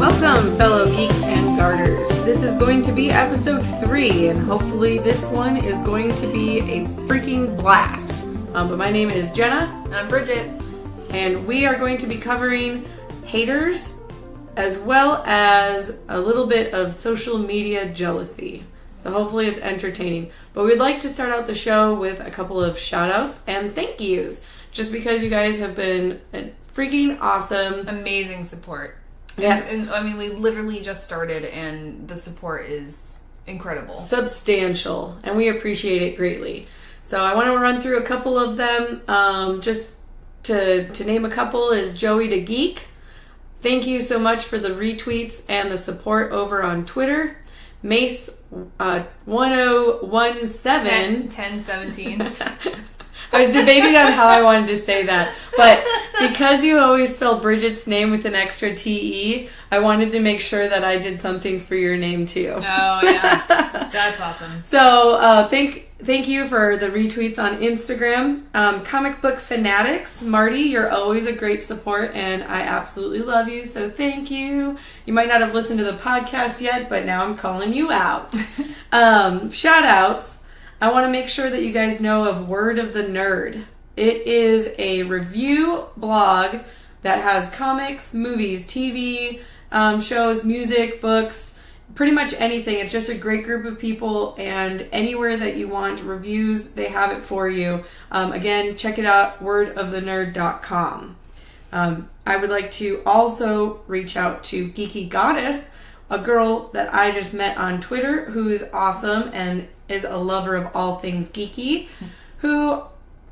Welcome, fellow geeks and garters. This is going to be episode 3, and hopefully this one is going to be a freaking blast. But my name is Jenna. I'm Bridget. And we are going to be covering haters, as well as a little bit of social media jealousy. So hopefully it's entertaining. But we'd like to start out the show with a couple of shout outs and thank yous. Just because you guys have been freaking awesome. Amazing support. Yes. And I mean, we literally just started and the support is incredible. Substantial. And we appreciate it greatly. So I want to run through a couple of them. Just to name a couple is Joey the Geek. Thank you so much for the retweets and the support over on Twitter. Mace 1017. 1017. I was debating on how I wanted to say that. But because you always spell Bridget's name with an extra T-E, I wanted to make sure that I did something for your name too. Oh, yeah. That's awesome. So thank you for the retweets on Instagram. Comic Book Fanatics. Marty, you're always a great support, and I absolutely love you, so thank you. You might not have listened to the podcast yet, but now I'm calling you out. Shout outs. I want to make sure that you guys know of Word of the Nerd. It is a review blog that has comics, movies, TV, shows, music, books, pretty much anything. It's just a great group of people, and anywhere that you want reviews, they have it for you. Again, check it out, wordofThenerd.com. I would like to also reach out to Geeky Goddess, a girl that I just met on Twitter who is awesome and is a lover of all things geeky, who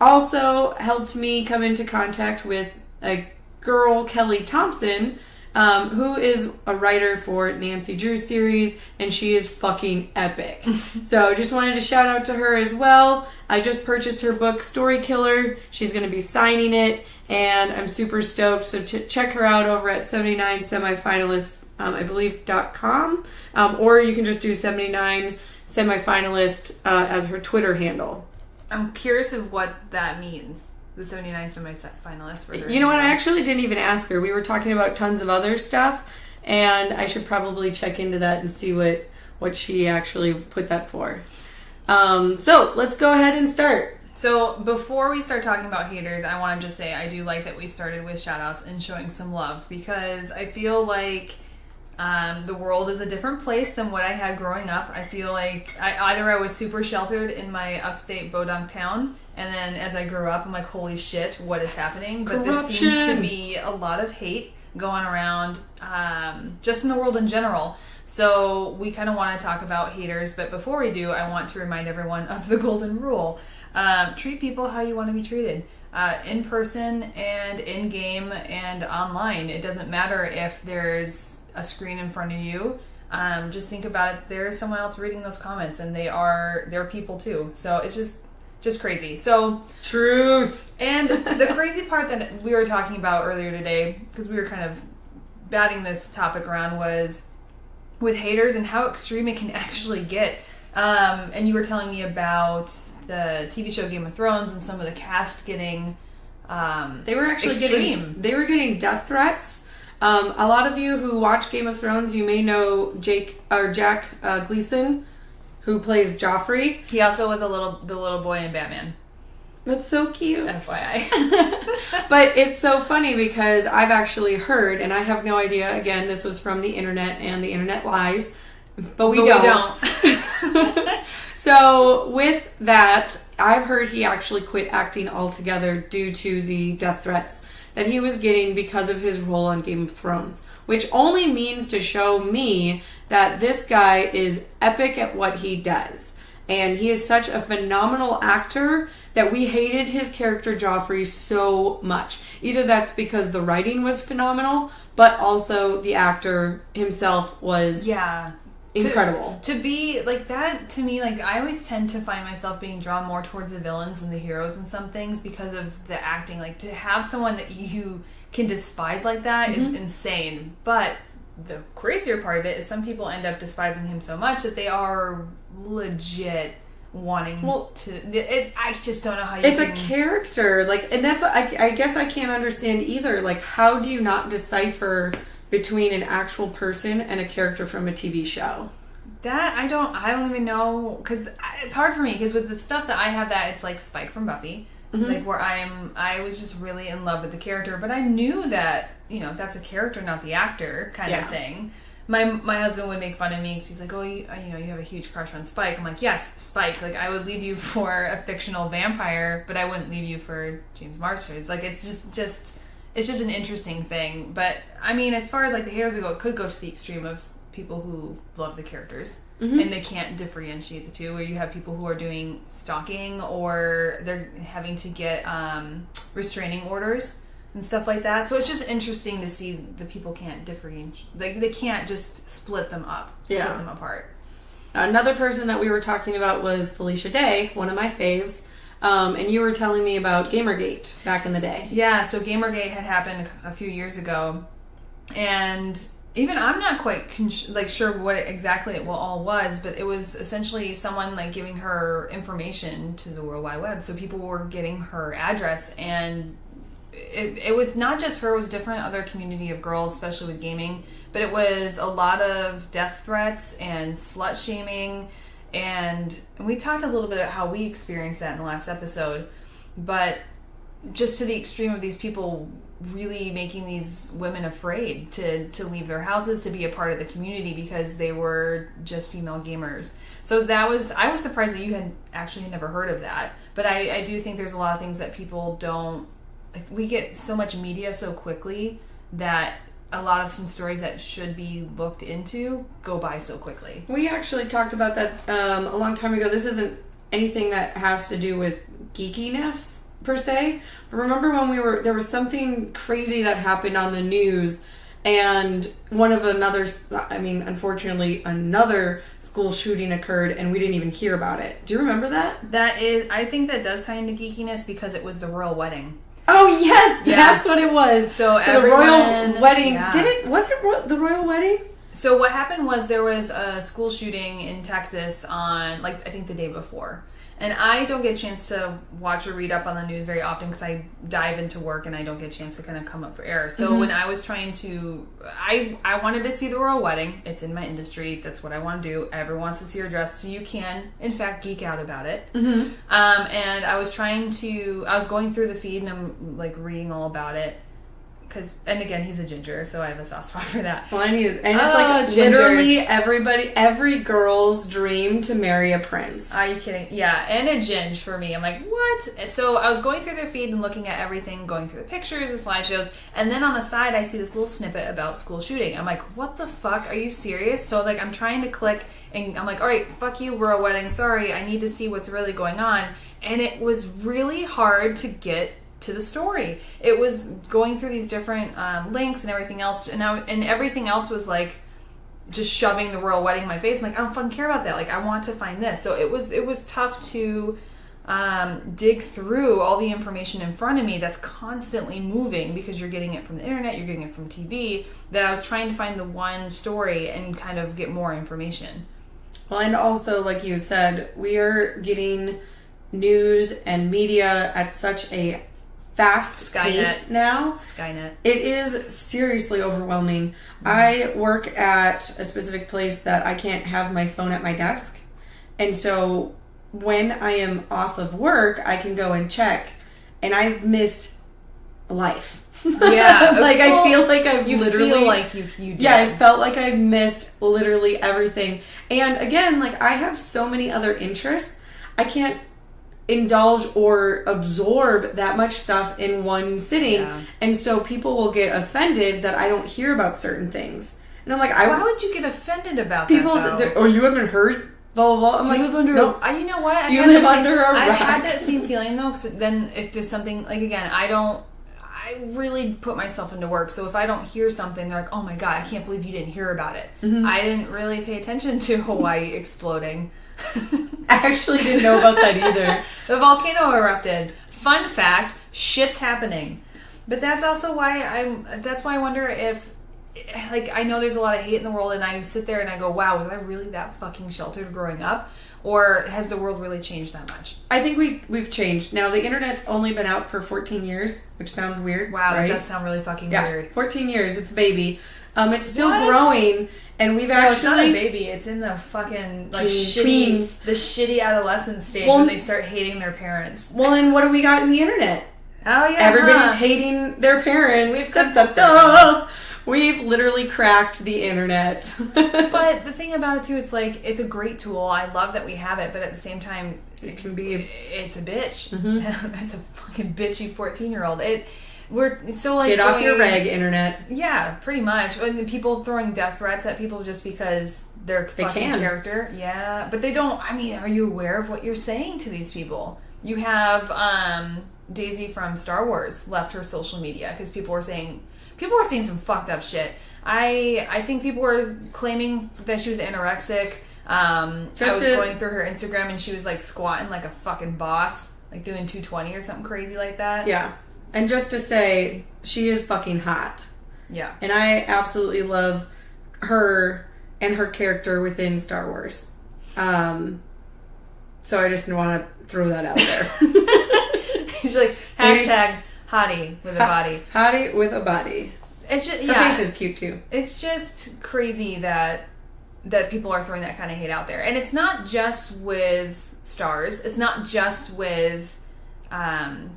also helped me come into contact with a girl, Kelly Thompson, who is a writer for Nancy Drew series, and she is fucking epic. So just wanted to shout out to her as well. I just purchased her book, Story Killer. She's going to be signing it, and I'm super stoked. So check her out over at 79 Semifinalist, I believe, .com, or you can just do 79 Semifinalist as her Twitter handle. I'm curious of what that means. The 79 semi-finalists for her. You know what? I actually didn't even ask her. We were talking about tons of other stuff, and I should probably check into that and see what she actually put that for. So let's go ahead and start. So before we start talking about haters, I want to just say I do like that we started with shout-outs and showing some love, because I feel like the world is a different place than what I had growing up. I feel like I was super sheltered in my upstate Bodunk town, and then as I grew up, I'm like, holy shit, what is happening? But there seems to be a lot of hate going around just in the world in general. So we kind of want to talk about haters, but before we do, I want to remind everyone of the golden rule. Treat people how you want to be treated. In person and in game and online. It doesn't matter if there's a screen in front of you. Just think about it. There is someone else reading those comments, and they're people too. So it's just crazy. So truth. And the crazy part that we were talking about earlier today, because we were kind of batting this topic around, was with haters and how extreme it can actually get. And you were telling me about the TV show Game of Thrones and some of the cast getting they were actually extreme. They were getting death threats. A lot of you who watch Game of Thrones, you may know Jack Gleason, who plays Joffrey. He also was the little boy in Batman. That's so cute. FYI. But it's so funny because I've actually heard, and I have no idea, again, this was from the internet, and the internet lies, but we don't. So with that, I've heard he actually quit acting altogether due to the death threats that he was getting because of his role on Game of Thrones, which only means to show me that this guy is epic at what he does. And he is such a phenomenal actor that we hated his character Joffrey so much. Either that's because the writing was phenomenal, but also the actor himself was incredible. To be like that, to me, like I always tend to find myself being drawn more towards the villains than the heroes in some things because of the acting. Like to have someone that you can despise like that is insane. But the crazier part of it is some people end up despising him so much that they are legit wanting to. I just don't know how you. It's a character, like, and that's I guess I can't understand either. Like, how do you not decipher between an actual person and a character from a TV show? That I don't even know, because it's hard for me, because with the stuff that I have, that it's like Spike from Buffy, like where I was just really in love with the character, but I knew that, you know, that's a character, not the actor kind of thing. My husband would make fun of me because he's like, oh, you have a huge crush on Spike. I'm like, yes, Spike. Like, I would leave you for a fictional vampire, but I wouldn't leave you for James Marsters. Like, it's just an interesting thing. But I mean, as far as like the haters go, it could go to the extreme of people who love the characters and they can't differentiate the two, where you have people who are doing stalking, or they're having to get restraining orders and stuff like that. So it's just interesting to see the people can't differentiate. Like, they can't just split them up, split them apart. Another person that we were talking about was Felicia Day, one of my faves. And you were telling me about Gamergate back in the day. Yeah, so Gamergate had happened a few years ago, and even I'm not quite sure what exactly it all was, but it was essentially someone like giving her information to the World Wide Web. So people were getting her address, and it was not just her, it was different other community of girls, especially with gaming, but it was a lot of death threats and slut shaming, and we talked a little bit about how we experienced that in the last episode, but just to the extreme of these people really making these women afraid to leave their houses, to be a part of the community, because they were just female gamers. So I was surprised that you had never heard of that, but I do think there's a lot of things that people don't, like, we get so much media so quickly that a lot of some stories that should be looked into go by so quickly. We actually talked about that a long time ago. This isn't anything that has to do with geekiness per se, but remember when there was something crazy that happened on the news, and unfortunately another school shooting occurred, and we didn't even hear about it. Do you remember that? I think that does tie into geekiness, because it was the royal wedding. Oh yes, that's what it was. So the royal wedding. Was it the royal wedding? So what happened was there was a school shooting in Texas on, like, I think the day before. And I don't get a chance to watch or read up on the news very often because I dive into work and I don't get a chance to kind of come up for air. So when I was trying to, I wanted to see the royal wedding. It's in my industry. That's what I want to do. Everyone wants to see her dress, so you can, in fact, geek out about it. And I was going through the feed and I'm like reading all about it. And again, he's a ginger, so I have a soft spot for that. Well, it's like literally every girl's dream to marry a prince. Are you kidding? Yeah, and a ginge for me. I'm like, what? So I was going through their feed and looking at everything, going through the pictures, the slideshows, and then on the side, I see this little snippet about school shooting. I'm like, what the fuck? Are you serious? So like, I'm trying to click, and I'm like, all right, fuck you, royal wedding. Sorry, I need to see what's really going on. And it was really hard to get to the story. It was going through these different links and everything else, and everything else was like just shoving the royal wedding in my face. I'm like, I don't fucking care about that. Like, I want to find this. So it was tough to dig through all the information in front of me that's constantly moving, because you're getting it from the internet, you're getting it from TV, that I was trying to find the one story and kind of get more information. Well, and also, like you said, we are getting news and media at such a fast pace now. Skynet. It is seriously overwhelming. I work at a specific place that I can't have my phone at my desk. And so when I am off of work, I can go and check, and I've missed life. Yeah. Like, I feel like I've literally... feel like you did. Yeah, I felt like I've missed literally everything. And again, like, I have so many other interests. I can't indulge or absorb that much stuff in one sitting. Yeah. And so people will get offended that I don't hear about certain things. And I'm like, why would you get offended about people that, oh, you haven't heard blah blah blah. I'm like, live under nope. You know what? You live under a rock. I've had that same feeling though, because then if there's something, like, again, I really put myself into work, so if I don't hear something, they're like, oh my god, I can't believe you didn't hear about it. I didn't really pay attention to Hawaii exploding. I actually didn't know about that either. The volcano erupted. Fun fact, shit's happening. But that's also why I wonder if, like, I know there's a lot of hate in the world, and I sit there and I go, wow, was I really that fucking sheltered growing up? Or has the world really changed that much? I think we've changed. Now, the internet's only been out for 14 years, which sounds weird. Wow, right? That does sound really fucking weird. 14 years, it's a baby. It's still growing, and we've actually... it's not a baby. It's in the fucking, like, shitty adolescent stage when they start hating their parents. Well, and what do we got in the internet? Oh, yeah. Everybody's hating their parents. We've literally cracked the internet. But the thing about it, too, it's like, it's a great tool. I love that we have it, but at the same time, it can be... It's a bitch. Mm-hmm. That's a fucking bitchy 14-year-old. We're so like... Get off your rag, internet. Yeah, pretty much. And people throwing death threats at people just because they're fucking character. Yeah, but they don't... I mean, are you aware of what you're saying to these people? You have Daisy from Star Wars left her social media because people were saying some fucked up shit. I think people were claiming that she was anorexic. I was going through her Instagram and she was like squatting like a fucking boss, like doing 220 or something crazy like that. Yeah. And just to say, she is fucking hot. Yeah. And I absolutely love her and her character within Star Wars. So I just want to throw that out there. She's like, hashtag hottie with a body. Hottie with a body. It's just, her face is cute too. It's just crazy that people are throwing that kind of hate out there. And it's not just with stars. It's not just with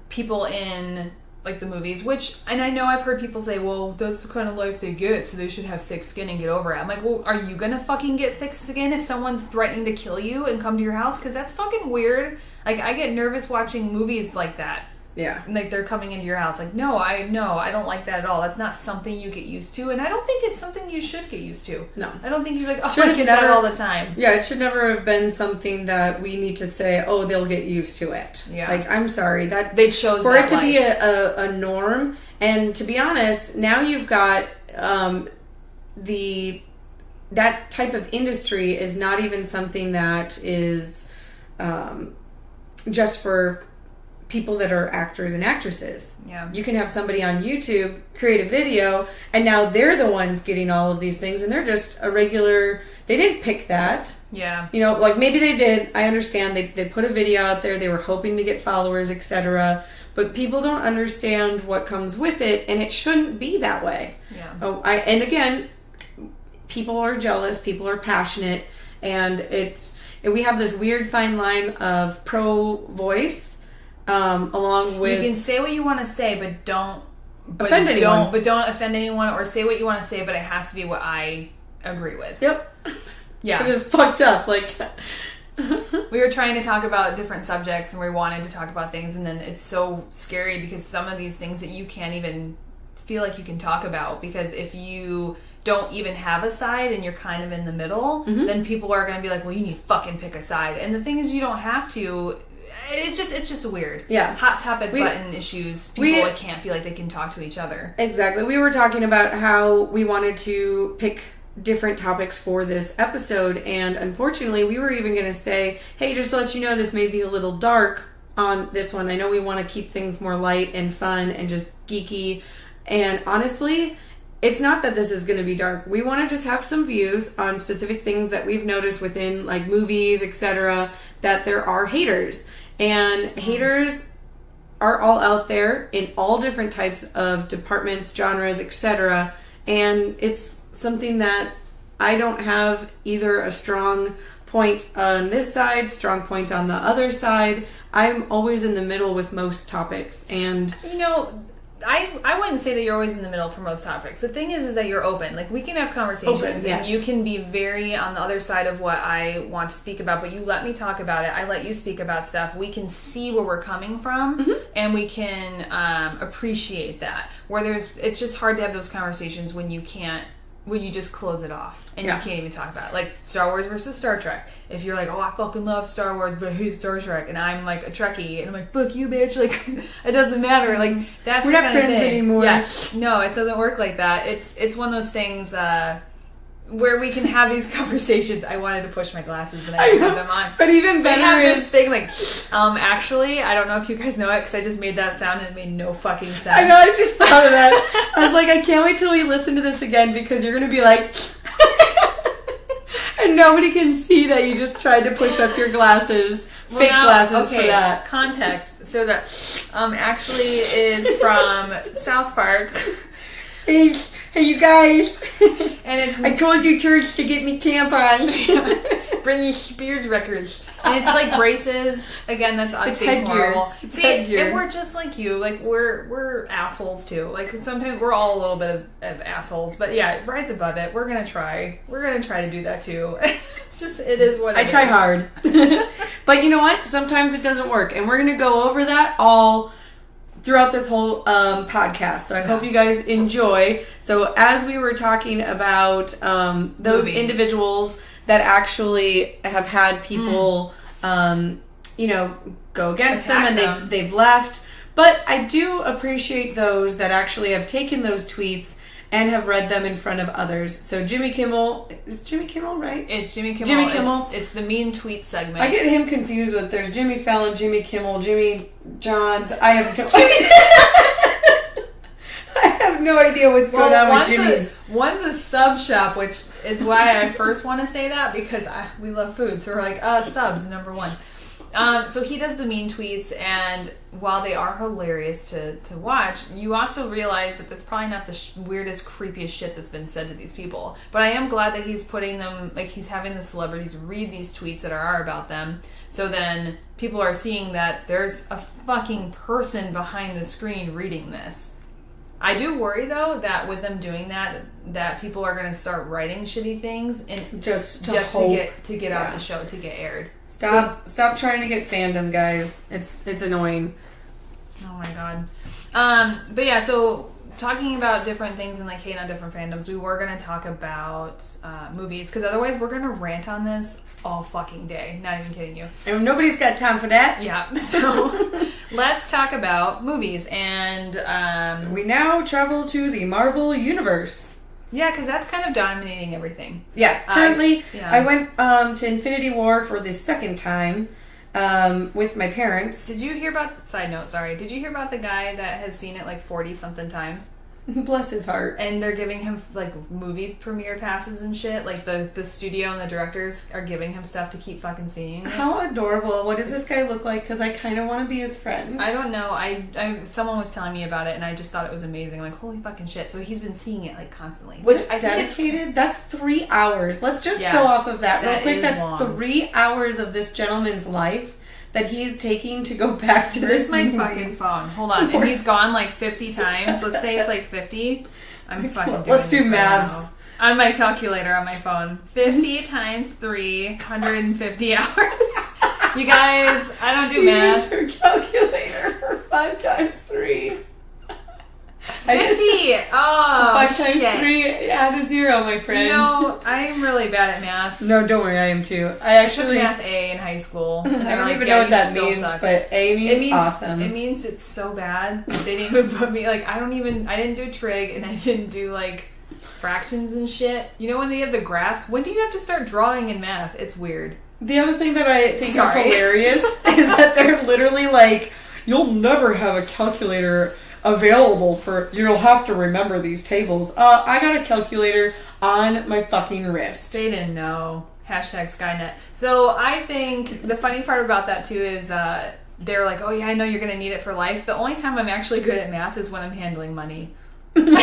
people in like the movies, and I know I've heard people say, well, that's the kind of life they get, so they should have thick skin and get over it. I'm like, well, are you gonna fucking get thick skin if someone's threatening to kill you and come to your house? Because that's fucking weird. Like, I get nervous watching movies like that. Yeah. Like, they're coming into your house. Like, no, I don't like that at all. That's not something you get used to, and I don't think it's something you should get used to. No. I don't think you're like, oh, I get that all the time. Yeah, it should never have been something that we need to say, oh, they'll get used to it. Yeah. Like, I'm sorry. That they chose for that it to life. be a norm, and to be honest, now you've got that type of industry is not even something that is just for people that are actors and actresses. Yeah. You can have somebody on YouTube create a video, and now they're the ones getting all of these things, and they're just a regular... They didn't pick that. Yeah. You know, like, maybe they did. I understand. They put a video out there. They were hoping to get followers, etc. But people don't understand what comes with it, and it shouldn't be that way. Yeah. And again, people are jealous. People are passionate. And we have this weird fine line of pro-voice... along with... You can say what you want to say, but don't offend anyone. Don't offend anyone, or say what you want to say, but it has to be what I agree with. Yep. Yeah. Which is fucked up. Like... We were trying to talk about different subjects, and we wanted to talk about things, and then it's so scary because some of these things that you can't even feel like you can talk about, because if you don't even have a side and you're kind of in the middle, then people are going to be like, well, you need to fucking pick a side. And the thing is, you don't have to... It's just weird. Yeah. Hot topic button issues. People can't feel like they can talk to each other. Exactly. We were talking about how we wanted to pick different topics for this episode, and unfortunately we were even going to say, hey, just to let you know, this may be a little dark on this one. I know we want to keep things more light and fun and just geeky, and honestly, it's not that this is going to be dark. We want to just have some views on specific things that we've noticed within, like, movies, etc., that there are haters. And haters are all out there in all different types of departments, genres, etc. And it's something that I don't have either a strong point on this side, strong point on the other side. I'm always in the middle with most topics. And you know, I wouldn't say that you're always in the middle for most topics. The thing is that you're open. Like, we can have conversations, yes. And you can be very on the other side of what I want to speak about, but you let me talk about it. I let you speak about stuff. We can see where we're coming from, and we can appreciate that. It's just hard to have those conversations when you just close it off and you can't even talk about it. Like Star Wars versus Star Trek. If you're like, oh, I fucking love Star Wars, but I hate Star Trek, and I'm like a Trekkie, and I'm like, fuck you, bitch. Like, it doesn't matter. Like, that's we're the not kind of friends thing. anymore. Yeah, no, it doesn't work like that. It's one of those things where we can have these conversations. I wanted to push my glasses and I didn't have them on. But even better is this thing like, actually, I don't know if you guys know it because I just made that sound and it made no fucking sense. I know, I just thought of that. I was like, I can't wait till we listen to this again because you're going to be like, and nobody can see that you just tried to push up your glasses, fake glasses for that. Context. So that actually is from South Park. Hey, you guys. And it's I told you, church, to get me tampons. Bring you Spears records. And it's like braces. Again, that's us being horrible. See, and we're just like you. Like, we're assholes, too. Like, sometimes we're all a little bit of assholes. But yeah, rise above it. We're going to try. We're going to try to do that, too. It's just, it is what it is. I try hard. But you know what? Sometimes it doesn't work. And we're going to go over that all throughout this whole podcast. So I hope you guys enjoy. So as we were talking about those individuals that actually have had people, go against them and they've left. But I do appreciate those that actually have taken those tweets and have read them in front of others. So Jimmy Kimmel, is Jimmy Kimmel right? It's Jimmy Kimmel. Jimmy Kimmel. It's the mean tweet segment. I get him confused with there's Jimmy Fallon, Jimmy Kimmel, Jimmy Johns. I have no idea what's going on with Jimmy's. One's a sub shop, which is why I first want to say that, because we love food. So we're like, subs, number one. So he does the mean tweets, and while they are hilarious to watch, you also realize that that's probably not the weirdest, creepiest shit that's been said to these people. But I am glad that he's putting them, like, he's having the celebrities read these tweets that are about them, so then people are seeing that there's a fucking person behind the screen reading this. I do worry, though, that with them doing that people are going to start writing shitty things and just to get out the show, to get aired. Stop trying to get fandom, guys. It's annoying. Oh my god. But yeah, so talking about different things and like hating on different fandoms, we were going to talk about movies, because otherwise we're going to rant on this all fucking day. Not even kidding you. And nobody's got time for that. Yeah. So let's talk about movies. And we now travel to the Marvel Universe. Yeah, because that's kind of dominating everything. Yeah, currently I went to Infinity War for the second time with my parents. Did you hear about, side note, sorry, did you hear about the guy that has seen it like 40-something times? Bless his heart. And they're giving him like movie premiere passes and shit. Like the studio and the directors are giving him stuff to keep fucking seeing it. How adorable. What does this guy look like? Because I kind of want to be his friend. I don't know. I someone was telling me about it and I just thought it was amazing. I'm like, holy fucking shit. So he's been seeing it like constantly. Which I dedicated. That's 3 hours. Let's just go off of that real quick. That's long. 3 hours of this gentleman's life that he's taking to go back to this my fucking phone. Hold on. And he's gone like 50 times. Let's say it's like 50. I'm fucking doing Let's do maths. Right on my calculator on my phone. 50 times 3, 150 hours. You guys, I don't do math. She used her calculator for 5 times 3. 50! Oh, 5 times 3, add a 0, my friend. No, I'm really bad at math. No, don't worry, I am too. I took math A in high school. And I don't even know what that means, but A means awesome. It means it's so bad. They didn't even put me, like, I didn't do trig, and I didn't do, like, fractions and shit. You know when they have the graphs? When do you have to start drawing in math? It's weird. The other thing that I think is hilarious is that they're literally like, you'll never have a calculator available for, you'll have to remember these tables. I got a calculator on my fucking wrist. They didn't know. Hashtag Skynet. So I think the funny part about that too is they're like, oh yeah, I know you're going to need it for life. The only time I'm actually good at math is when I'm handling money. Which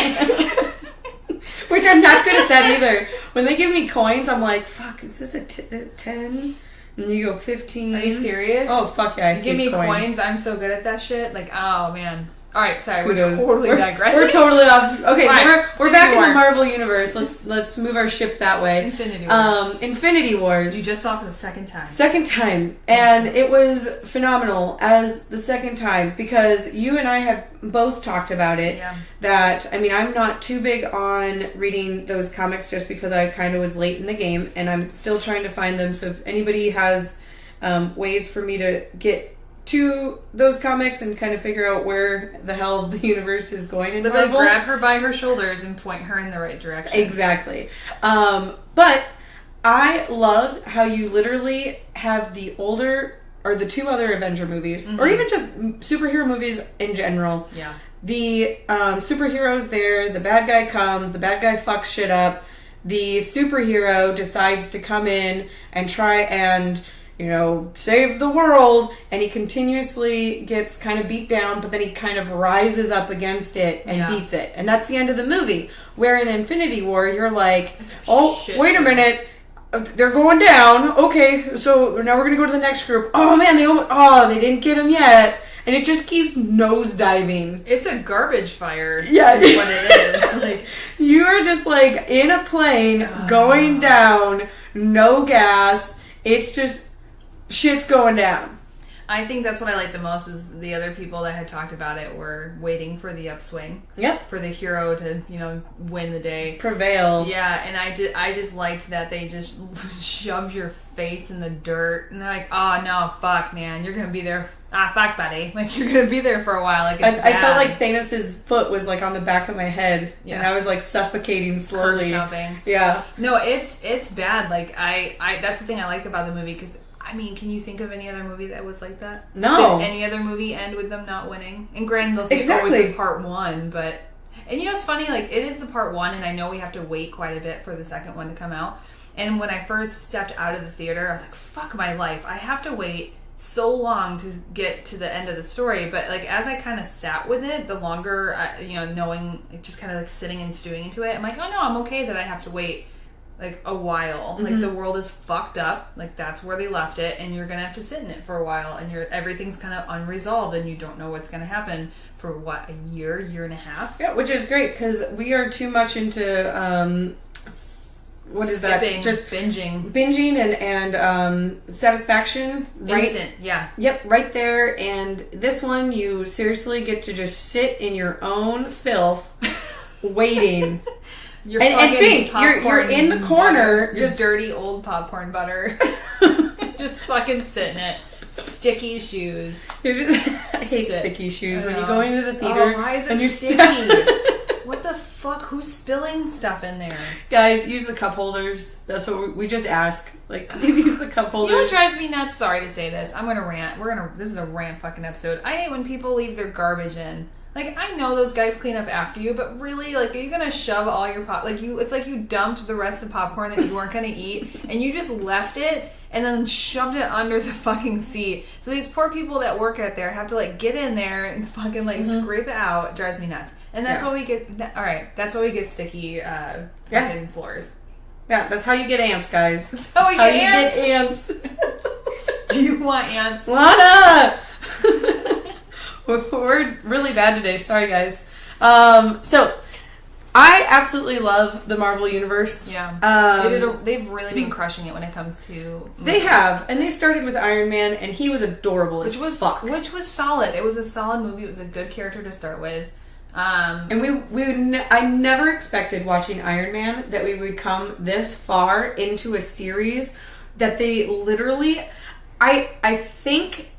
I'm not good at that either. When they give me coins, I'm like, fuck, is this a 10? And you go 15. Are you serious? Oh, fuck yeah. You give me coins, I'm so good at that shit. Like, oh man. Alright, sorry, Kudos. we're totally digressing. We're totally off. Okay, right. So we're back in the Marvel Universe. Let's move our ship that way. Infinity Wars. Infinity Wars. You just saw for the second time. Second time. And it was phenomenal as the second time because you and I have both talked about it. Yeah. That, I mean, I'm not too big on reading those comics just because I kind of was late in the game and I'm still trying to find them. So if anybody has ways for me to get to those comics and kind of figure out where the hell the universe is going in Literally Marvel. Grab her by her shoulders and point her in the right direction. Exactly. But I loved how you literally have the older, or the 2 other Avenger movies, or even just superhero movies in general. Yeah. The superhero's there, the bad guy comes, the bad guy fucks shit up, the superhero decides to come in and try and save the world, and he continuously gets kind of beat down, but then he kind of rises up against it and beats it. And that's the end of the movie. Where in Infinity War, you're like, oh, wait a minute, they're going down. Okay, so now we're going to go to the next group. Oh, man, they didn't get him yet. And it just keeps nosediving. It's a garbage fire. Yeah. Is what it is. Like, you are just like in a plane going down, no gas. It's just shit's going down. I think that's what I like the most is the other people that had talked about it were waiting for the upswing. Yep. For the hero to, win the day. Prevail. Yeah, and I just liked that they just shoved your face in the dirt. And they're like, oh, no, fuck, man. You're going to be there. Fuck, buddy. Like, you're going to be there for a while. Like, I felt like Thanos' foot was, like, on the back of my head. Yeah. And I was, like, suffocating slowly. Stomping. Yeah. No, it's bad. Like, I that's the thing I liked about the movie, because can you think of any other movie that was like that? No. Did any other movie end with them not winning? And granted, they'll say, it's part one, but... And it's funny, like, it is the part one, and I know we have to wait quite a bit for the second one to come out. And when I first stepped out of the theater, I was like, fuck my life. I have to wait so long to get to the end of the story. But, like, as I kind of sat with it, the longer, knowing, just kind of, like, sitting and stewing into it, I'm like, oh, no, I'm okay that I have to wait like a while. Mm-hmm. Like, the world is fucked up. Like, that's where they left it, and you're gonna have to sit in it for a while, and everything's kind of unresolved, and you don't know what's gonna happen for a year and a half. Yeah, which is great because we are too much into Skipping, just binging and satisfaction. Right? Instant, yeah. Yep, right there. And this one, you seriously get to just sit in your own filth, waiting. And think you're in the corner, butter, just dirty old popcorn butter, just fucking sit in it. Sticky shoes. I hate sticky shoes when you go into the theater. Why is it sticky? What the fuck? Who's spilling stuff in there? Guys, use the cup holders. That's what we just ask. Like, please use the cup holders. You know what drives me nuts? Sorry to say this. I'm gonna rant. This is a rant fucking episode. I hate when people leave their garbage in. Like, I know those guys clean up after you, but really, like, are you gonna shove all your it's like you dumped the rest of the popcorn that you weren't gonna eat, and you just left it, and then shoved it under the fucking seat. So these poor people that work out there have to, like, get in there and fucking, like, scrape it out. It drives me nuts. And that's why we get, that's why we get sticky fucking floors. Yeah, that's how you get ants, guys. That's how you get ants. Do you want ants? Lana! We're really bad today. Sorry, guys. So, I absolutely love the Marvel Universe. Yeah. They've really been crushing it when it comes to movies. They have. And they started with Iron Man, and he was adorable as fuck. Which was solid. It was a solid movie. It was a good character to start with. And I never expected watching Iron Man that we would come this far into a series that they literally... I think...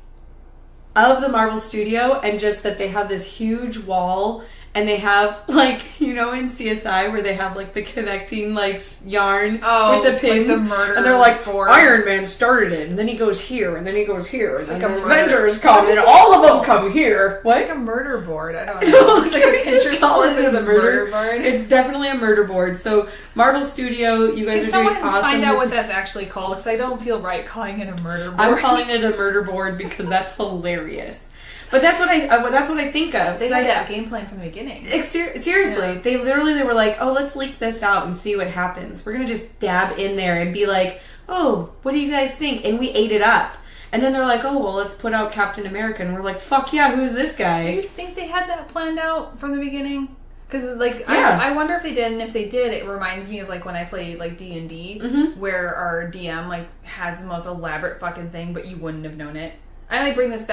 of the Marvel studio, and just that they have this huge wall, and they have, like, in CSI where they have, like, the connecting, like, yarn with the pins, like the murder and they're like, board. Iron Man started it, and then he goes here, and then he goes here, and then the Avengers come, and all of them come here. What? Like a murder board. I don't know. It's like a Pinterest board. It's a murder board. It's definitely a murder board. So, Marvel Studio, you guys are doing awesome. Can someone find out what that's actually called? Because I don't feel right calling it a murder board. I'm calling it a murder board because that's hilarious. But that's what I think of. They had that game plan from the beginning. Seriously, they were like, oh, let's leak this out and see what happens. We're gonna just dab in there and be like, oh, what do you guys think? And we ate it up. And then they're like, oh, well, let's put out Captain America. And we're like, fuck yeah, who's this guy? Do you think they had that planned out from the beginning? Because, like, yeah. I wonder if they did, and if they did, it reminds me of, like, when I played, like, D&D, where our DM, like, has the most elaborate fucking thing, but you wouldn't have known it. I only bring up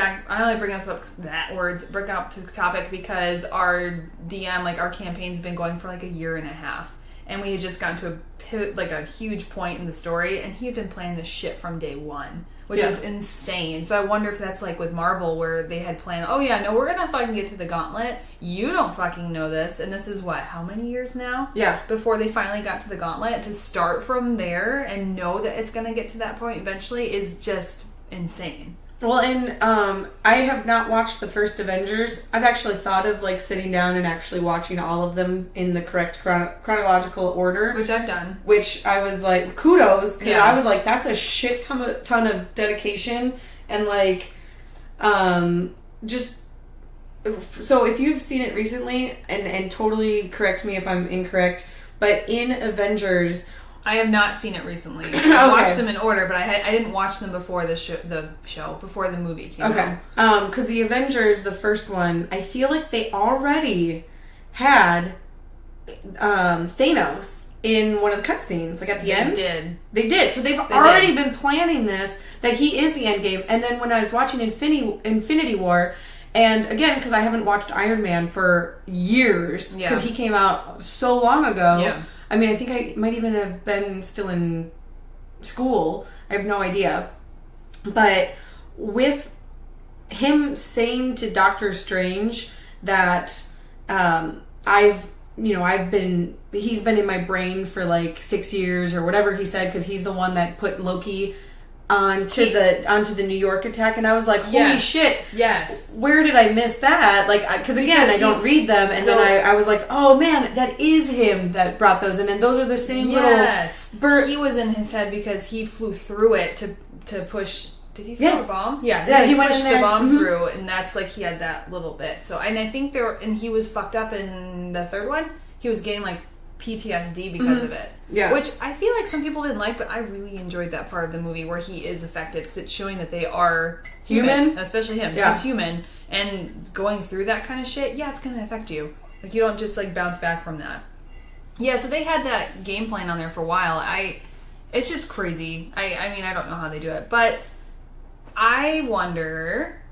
to the topic because our DM, like, our campaign's been going for, like, a year and a half. And we had just gotten to a huge point in the story, and he had been playing this shit from day one, which is insane. So I wonder if that's like with Marvel, where they had planned, oh yeah, no, we're gonna fucking get to the gauntlet. You don't fucking know this, and this is how many years now? Yeah. Before they finally got to the gauntlet, to start from there and know that it's gonna get to that point eventually is just insane. Well, and I have not watched the first Avengers. I've actually thought of like sitting down and actually watching all of them in the correct chronological order. Which I've done. Which I was like, kudos, because Yeah. I was like, that's a shit ton of dedication and like, just... So if you've seen it recently, and totally correct me if I'm incorrect, but in Avengers... I have not seen it recently. I watched them in order, but I didn't watch them before the show, before the movie came out. Because the Avengers, the first one, I feel like they already had Thanos in one of the cutscenes, like at the end. They did. So they've already been planning this, that he is the end game. And then when I was watching Infinity War, and again, because I haven't watched Iron Man for years, because he came out so long ago. Yeah. I mean, I think I might even have been still in school. I have no idea. But with him saying to Doctor Strange that he's been in my brain for like 6 years or whatever he said, because he's the one that put Loki onto the New York attack, and I was like, holy shit, where did I miss that? Like, because again, I don't read them, and then I was like, oh man, that is him that brought those in, and those are the same little he was in his head because he flew through it to push. Did he throw a bomb? Yeah, he went pushed in there. the bomb through, and that's like he had that little bit. So, and I think he was fucked up in the third one. He was getting like PTSD because of it. Yeah. Which I feel like some people didn't like, but I really enjoyed that part of the movie where he is affected, because it's showing that they are human. Especially him. Yeah. He's human. And going through that kind of shit, it's going to affect you. Like, you don't just like bounce back from that. Yeah, so they had that game plan on there for a while. It's just crazy. I mean, I don't know how they do it. But I wonder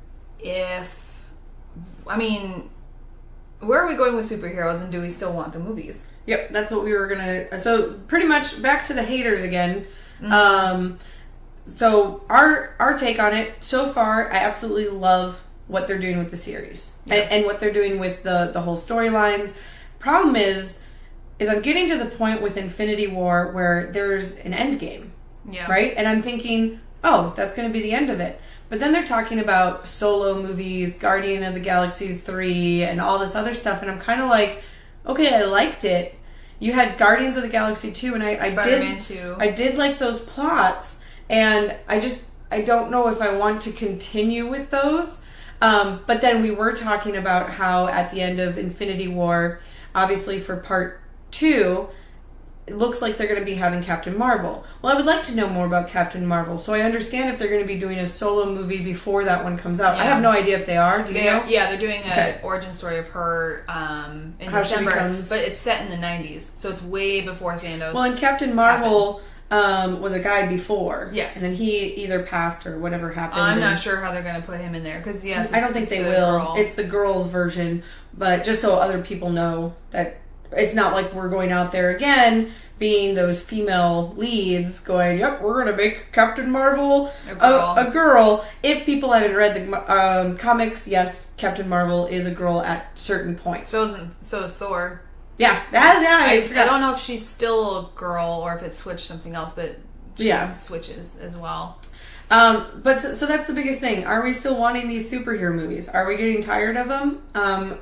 if... I mean, where are we going with superheroes, and do we still want the movies? Yep, that's what we were gonna... So, pretty much back to the haters again. So, our take on it, so far, I absolutely love what they're doing with the series. And what they're doing with the whole storylines. Problem is I'm getting to the point with Infinity War where there's an end game. Yeah. Right? And I'm thinking, oh, that's gonna be the end of it. But then they're talking about solo movies, Guardian of the Galaxies 3, and all this other stuff, and I'm kind of like... Okay, I liked it. You had Guardians of the Galaxy 2, and Spider-Man 2. I did like those plots, and I don't know if I want to continue with those. But then we were talking about how at the end of Infinity War, obviously for part 2, it looks like they're going to be having Captain Marvel. Well, I would like to know more about Captain Marvel, so I understand if they're going to be doing a solo movie before that one comes out. Yeah. I have no idea if they are. Do you know? Yeah, they're doing an origin story of her in December, but it's set in the 90s, so it's way before Thanos. Well, and Captain Marvel was a guy before. Yes. And then he either passed or whatever happened. I'm not sure how they're going to put him in there, because I don't think they will. Girl. It's the girls' version, but just so other people know that it's not like we're going out there again being those female leads going, yep, we're going to make Captain Marvel a girl. If people haven't read the comics, yes, Captain Marvel is a girl at certain points. So is Thor. Yeah. I don't know if she's still a girl or if it switched something else, but she switches as well. But so that's the biggest thing. Are we still wanting these superhero movies? Are we getting tired of them?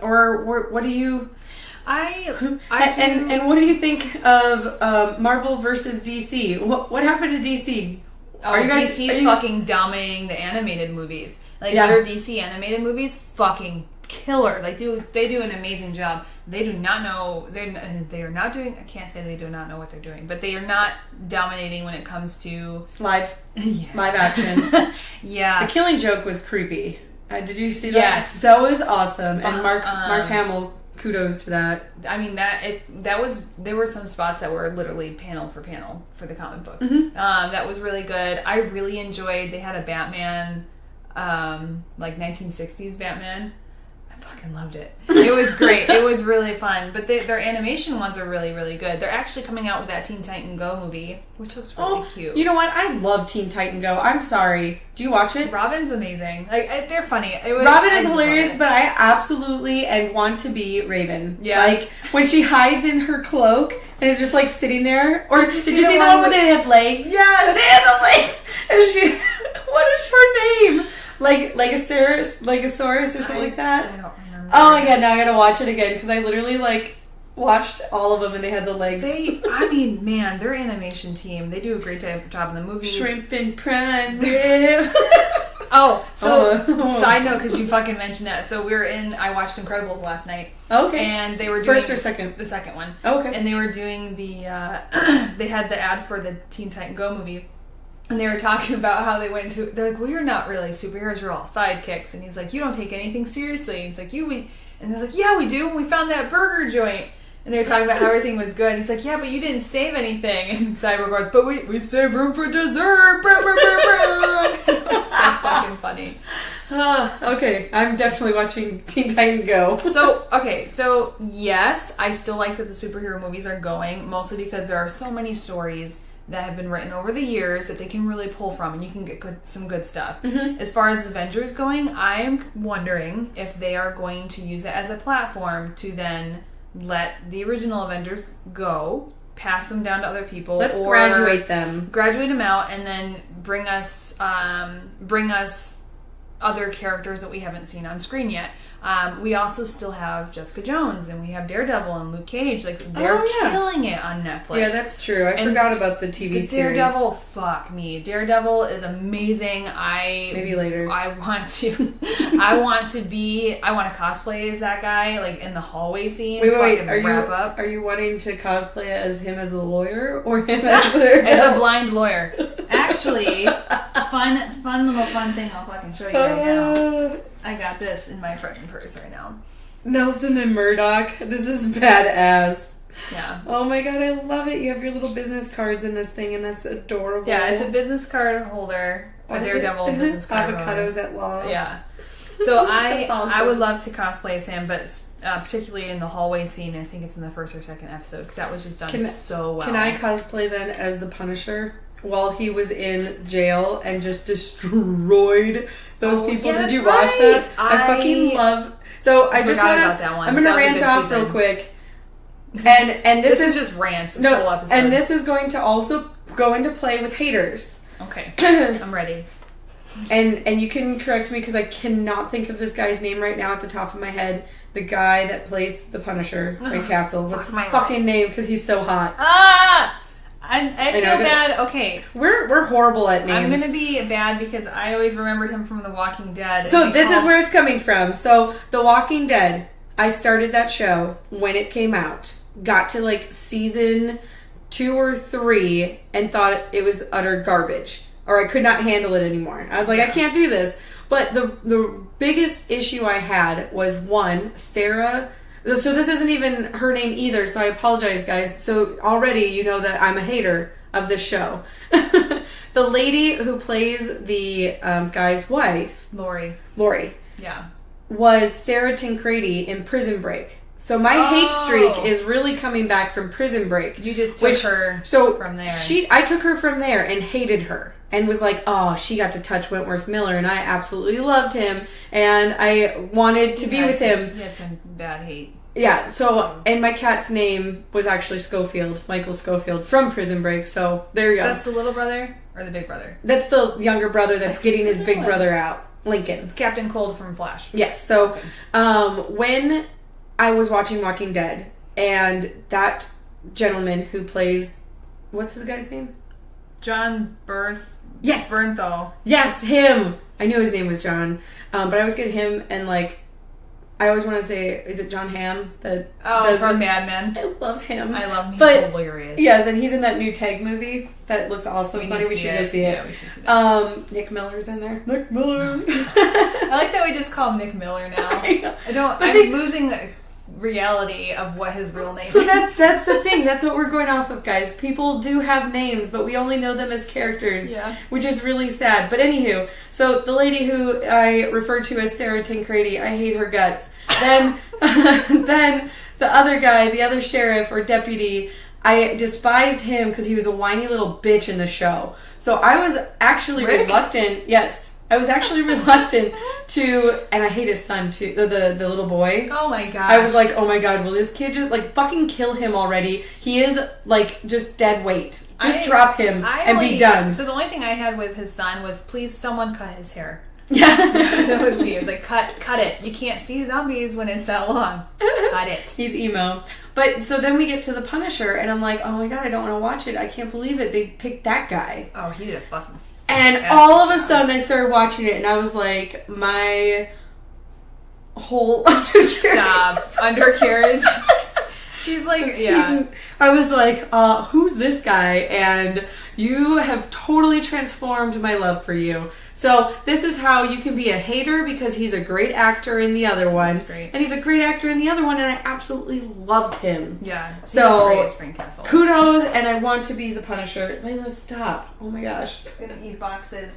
Or what do you... And what do you think of Marvel versus DC? What happened to DC? DC's fucking dominating the animated movies. Like their DC animated movies, fucking killer. Like they do an amazing job. They do not know they are not doing. I can't say they do not know what they're doing, but they are not dominating when it comes to live action. Yeah, The Killing Joke was creepy. Did you see that? Yes, that was awesome. And Mark Hamill. Kudos to that. I mean there were some spots that were literally panel for panel for the comic book. Mm-hmm. That was really good. I really enjoyed. They had a Batman, like 1960s Batman. I fucking loved it. It was great. It was really fun. But their animation ones are really, really good. They're actually coming out with that Teen Titan Go movie, which looks really cute. You know what? I love Teen Titan Go. I'm sorry. Do you watch it? Robin's amazing. Like they're funny. Robin is hilarious, but I absolutely want to be Raven. Yeah. Like when she hides in her cloak and is just like sitting there. Or did you see the one where they had legs? Yes. They had the legs. And what is her name? Legosaurus or something like that. I don't remember. Oh my god, now I gotta watch it again because I literally watched all of them and they had the legs. Man, their animation team, they do a great job in the movies. Shrimp and prime rib. Side note, because you fucking mentioned that. So I watched Incredibles last night. Okay. And they were doing... First or second? The second one. Okay. And they were doing they had the ad for the Teen Titan Go movie. And they were talking about how they went to... They're like, well, you're not really superheroes, you're all sidekicks. And he's like, you don't take anything seriously. And he's like, And they're like, yeah, we do. We found that burger joint. And they were talking about how everything was good. And he's like, yeah, but you didn't save anything. And Cyborg goes, but we saved room for dessert. It was so fucking funny. Okay, I'm definitely watching Teen Titan Go. So yes, I still like that the superhero movies are going, mostly because there are so many stories that have been written over the years that they can really pull from, and you can get some good stuff. Mm-hmm. As far as Avengers going, I'm wondering if they are going to use it as a platform to then let the original Avengers go, pass them down to other people. Let's graduate them out, and then bring us other characters that we haven't seen on screen yet. We also still have Jessica Jones, and we have Daredevil and Luke Cage. Like, they're killing it on Netflix. Yeah, that's true. I forgot about the TV series. Daredevil, fuck me. Daredevil is amazing. Maybe later. I want to cosplay as that guy, like, in the hallway scene. Wait, are you wanting to cosplay as him as a lawyer, or him as a blind lawyer? Actually, fun little thing I'll fucking show you right now. I got this in my front purse right now. Nelson and Murdoch. This is badass. Yeah. Oh my god, I love it. You have your little business cards in this thing, and that's adorable. Yeah, it's a business card holder. A Daredevil business card holder. Avocados at law. Yeah. So awesome. I would love to cosplay as him, but particularly in the hallway scene. I think it's in the first or second episode, because that was just done so well. Can I cosplay then as the Punisher? While he was in jail and just destroyed those people. Yeah, did you watch that? I fucking love. So I just want about that one. I'm gonna rant off real quick. And this is just rants. This whole episode. And this is going to also go into play with haters. Okay, I'm ready. And you can correct me because I cannot think of this guy's name right now at the top of my head. The guy that plays the Punisher, Frank Castle. What's his fucking name? Because he's so hot. I feel bad. Okay. We're horrible at names. I'm going to be bad because I always remembered him from The Walking Dead. So this is where it's coming from. So The Walking Dead, I started that show when it came out. Got to like season 2 or 3 and thought it was utter garbage. Or I could not handle it anymore. I was like, I can't do this. But the biggest issue I had was, one, Sarah... So this isn't even her name either, so I apologize, guys. So already you know that I'm a hater of this show. The lady who plays the guy's wife... Lori. Yeah. Was Sarah Tancredi in Prison Break. So my hate streak is really coming back from Prison Break. You just took her from there. I took her from there and hated her. And was like, oh, she got to touch Wentworth Miller, and I absolutely loved him, and I wanted to be with him. He had some bad hate. Yeah, so, and my cat's name was actually Schofield, Michael Schofield, from Prison Break, so there you go. That's the little brother, or the big brother? That's the younger brother that's getting his big brother out, Lincoln. It's Captain Cold from Flash. Yes, so, when I was watching Walking Dead, and that gentleman who plays, what's the guy's name? John Yes. Bernthal. Yes, him. I knew his name was John. But I always get him and like, I always want to say, is it John Hamm? From Mad Men. I love him. I love him. He's hilarious. Yes, and he's in that new Tag movie that looks also funny. We should go see it. Yeah, we should see that. Nick Miller's in there. Nick Miller. I like that we just call him Nick Miller now. I'm losing reality of what his real name is. So that's the thing. That's what we're going off of, guys. People do have names, but we only know them as characters, which is really sad. But anywho, so the lady who I referred to as Sarah Tancredi, I hate her guts. Then the other guy, the other sheriff or deputy, I despised him because he was a whiny little bitch in the show. So I was actually reluctant. Yes. I was actually reluctant to, and I hate his son too, the little boy. Oh my gosh. I was like, oh my god, will this kid just, like, fucking kill him already? He is, like, just dead weight. Just drop him and be done. So the only thing I had with his son was, please someone cut his hair. Yeah. That was me. It was like, cut it. You can't see zombies when it's that long. Cut it. He's emo. But so then we get to The Punisher, and I'm like, oh my god, I don't want to watch it. I can't believe it. They picked that guy. Oh, he did a fucking... And all of a sudden I started watching it, and I was like, my whole undercarriage. She's like, yeah. I was like, who's this guy? And you have totally transformed my love for you. So this is how you can be a hater, because he's a great actor in the other one. That's great. And he's a great actor in the other one, and I absolutely loved him. Yeah. So great as Frank Castle. Kudos, and I want to be the Punisher. Layla, stop. Oh my gosh. Just gonna eat boxes.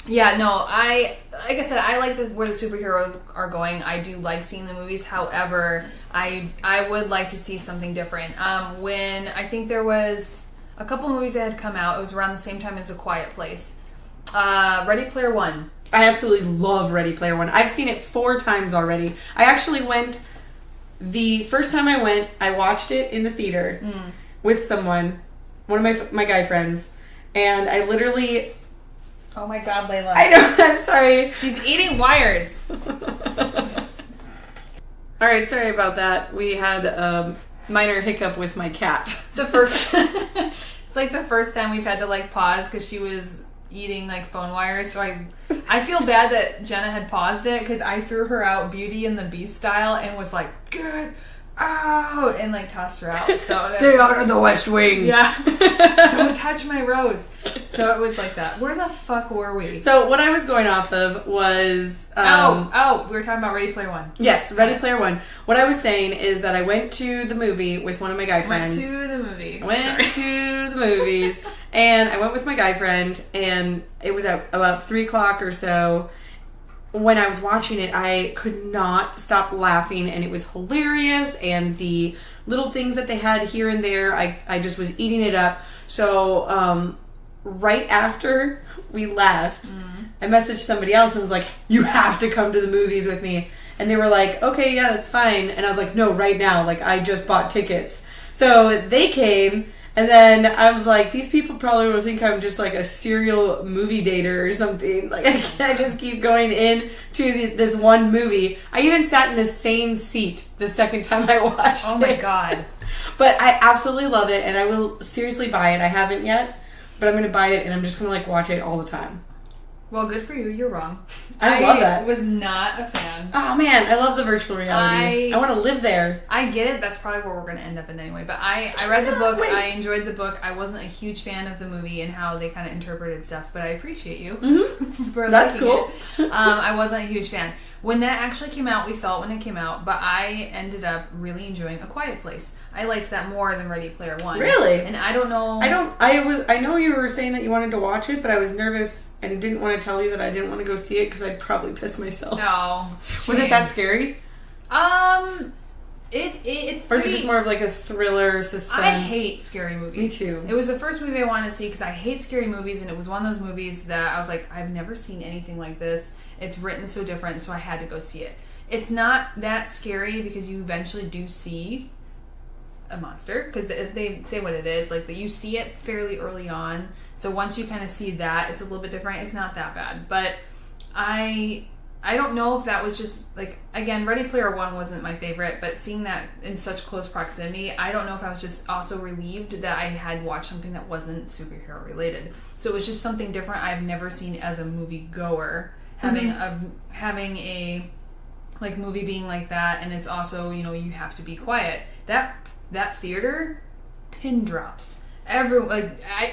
Yeah, no, like I said, I like where the superheroes are going. I do like seeing the movies. However, I would like to see something different. When I think there was a couple movies that had come out, it was around the same time as A Quiet Place. Ready Player One. I absolutely love Ready Player One. I've seen it 4 times already. I actually went, the first time I went, I watched it in the theater with someone, one of my guy friends, and I literally... Oh my god, Layla. I know, I'm sorry. She's eating wires. Alright, sorry about that. We had a minor hiccup with my cat. It's like the first time we've had to like pause because she was eating like phone wires. So I feel bad that Jenna had paused it because I threw her out Beauty and the Beast style and was like, get out, and like tossed her out. So stay out of the West Wing. Yeah. Don't touch my rose. So it was like that. Where the fuck were we? So what I was going off of was... we were talking about Ready Player One. Yes, Ready Player One. What I was saying is that I went to the movie with one of my guy friends. Went to the movies, and I went with my guy friend, and it was at about 3 o'clock or so. When I was watching it, I could not stop laughing, and it was hilarious, and the little things that they had here and there, I just was eating it up. So, right after we left, I messaged somebody else and was like, you have to come to the movies with me. And they were like, okay, yeah, that's fine. And I was like, no, right now. Like, I just bought tickets. So they came, and then I was like, these people probably will think I'm just like a serial movie dater or something. Like, I can't just keep going in to this one movie. I even sat in the same seat the second time I watched it. Oh my god. But I absolutely love it, and I will seriously buy it. I haven't yet, but I'm going to buy it, and I'm just going to like watch it all the time. Well, good for you. You're wrong. I love that. I was not a fan. Oh man, I love the virtual reality. I want to live there. I get it. That's probably where we're going to end up in anyway. But I read the book. Wait. I enjoyed the book. I wasn't a huge fan of the movie and how they kind of interpreted stuff, but I appreciate you for That's cool. It. I wasn't a huge fan. When that actually came out, we saw it when it came out, but I ended up really enjoying A Quiet Place. I liked that more than Ready Player One. Really? And I don't know. I know you were saying that you wanted to watch it, but I was nervous and didn't want to tell you that I didn't want to go see it because I'd probably piss myself. Oh, was it that scary? It's or is it just more of like a thriller suspense? I hate scary movies. Me too. It was the first movie I wanted to see because I hate scary movies, and it was one of those movies that I was like, I've never seen anything like this. It's written so different, so I had to go see it. It's not that scary because you eventually do see a monster, because they say what it is, like that you see it fairly early on. So once you kind of see that, it's a little bit different. It's not that bad, but I don't know if that was just like, again, Ready Player One wasn't my favorite, but seeing that in such close proximity, I don't know if I was just also relieved that I had watched something that wasn't superhero related. So it was just something different I've never seen as a movie goer, having a like movie being like that, and it's also, you know, you have to be quiet. That theater, pin drops.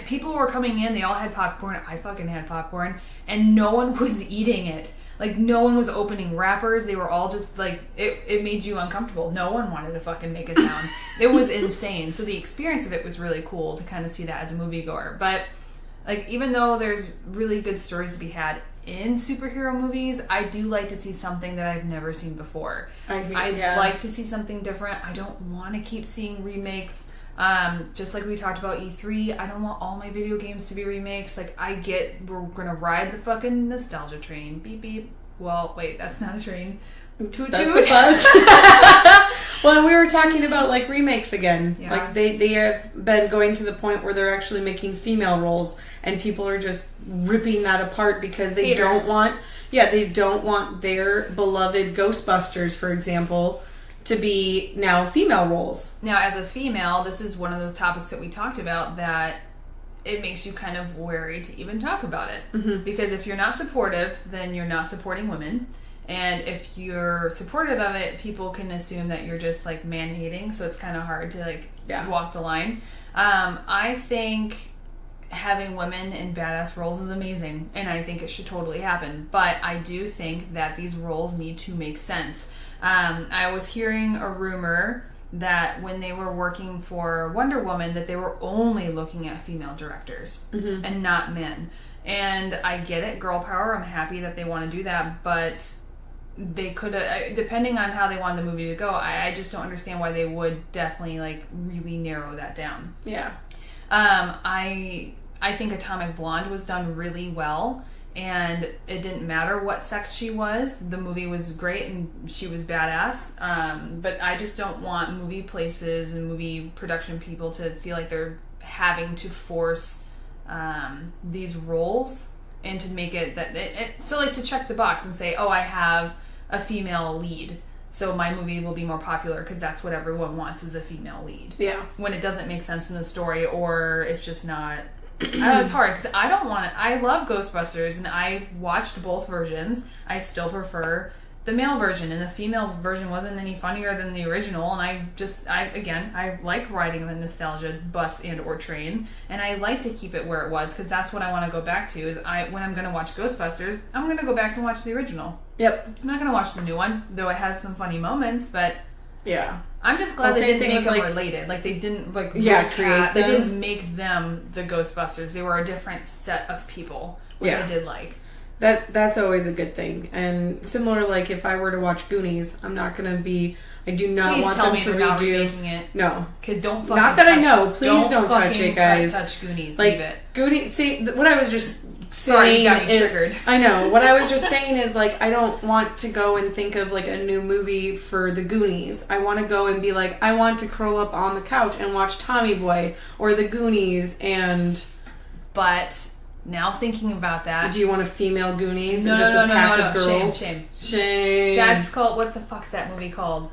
People were coming in, they all had popcorn. I fucking had popcorn, and no one was eating it. Like, no one was opening wrappers. They were all just like, it made you uncomfortable. No one wanted to fucking make a sound. It was insane. So the experience of it was really cool to kind of see that as a moviegoer. But like, even though there's really good stories to be had in superhero movies, I do like to see something that I've never seen before. I like to see something different. I don't want to keep seeing remakes. Just like we talked about E3, I don't want all my video games to be remakes. Like, we're gonna ride the fucking nostalgia train. Beep beep. Well, wait, that's not a train. Toot toot. That's a bus. Well, and we were talking about like remakes again. Yeah. Like they have been going to the point where they're actually making female roles, and people are just ripping that apart because they don't want their beloved Ghostbusters, for example, to be now female roles. Now, as a female, this is one of those topics that we talked about that it makes you kind of wary to even talk about it. Mm-hmm. Because if you're not supportive, then you're not supporting women. And if you're supportive of it, people can assume that you're just like man-hating. So it's kind of hard to like walk the line. I think having women in badass roles is amazing. And I think it should totally happen. But I do think that these roles need to make sense. I was hearing a rumor that when they were working for Wonder Woman, that they were only looking at female directors and not men. And I get it, girl power. I'm happy that they want to do that, but they could have, depending on how they want the movie to go, I just don't understand why they would definitely like really narrow that down. Yeah. I think Atomic Blonde was done really well. And it didn't matter what sex she was. The movie was great and she was badass. But I just don't want movie places and movie production people to feel like they're having to force these roles and to make it that... So like to check the box and say, oh, I have a female lead, so my movie will be more popular because that's what everyone wants is a female lead. Yeah. When it doesn't make sense in the story or it's just not... I know it's hard because I don't want it. I love Ghostbusters and I watched both versions. I still prefer the male version, and the female version wasn't any funnier than the original. And I like riding the nostalgia bus and or train, and I like to keep it where it was because that's what I want to go back to. Is when I'm going to watch Ghostbusters, I'm going to go back and watch the original. Yep. I'm not going to watch the new one, though it has some funny moments, but yeah. I'm just glad they didn't make them related. Like they didn't create them. They didn't make them the Ghostbusters. They were a different set of people, which I did like. That's always a good thing. And similar, like if I were to watch Goonies, I'm not gonna be. I do not Please want tell them me to they're not redo. remaking it. No, because don't fucking. Not that touch, I know. Please don't touch it, guys. Touch Goonies. Like leave it. Goonies. See what I was just. Sorry, you got me triggered. I know. What I was just saying is, like, I don't want to go and think of, like, a new movie for the Goonies. I want to go and be like, I want to curl up on the couch and watch Tommy Boy or the Goonies and... But, now thinking about that... Do you want a female Goonies no, and just no, a pack no, of girls? Shame. That's called... What the fuck's that movie called?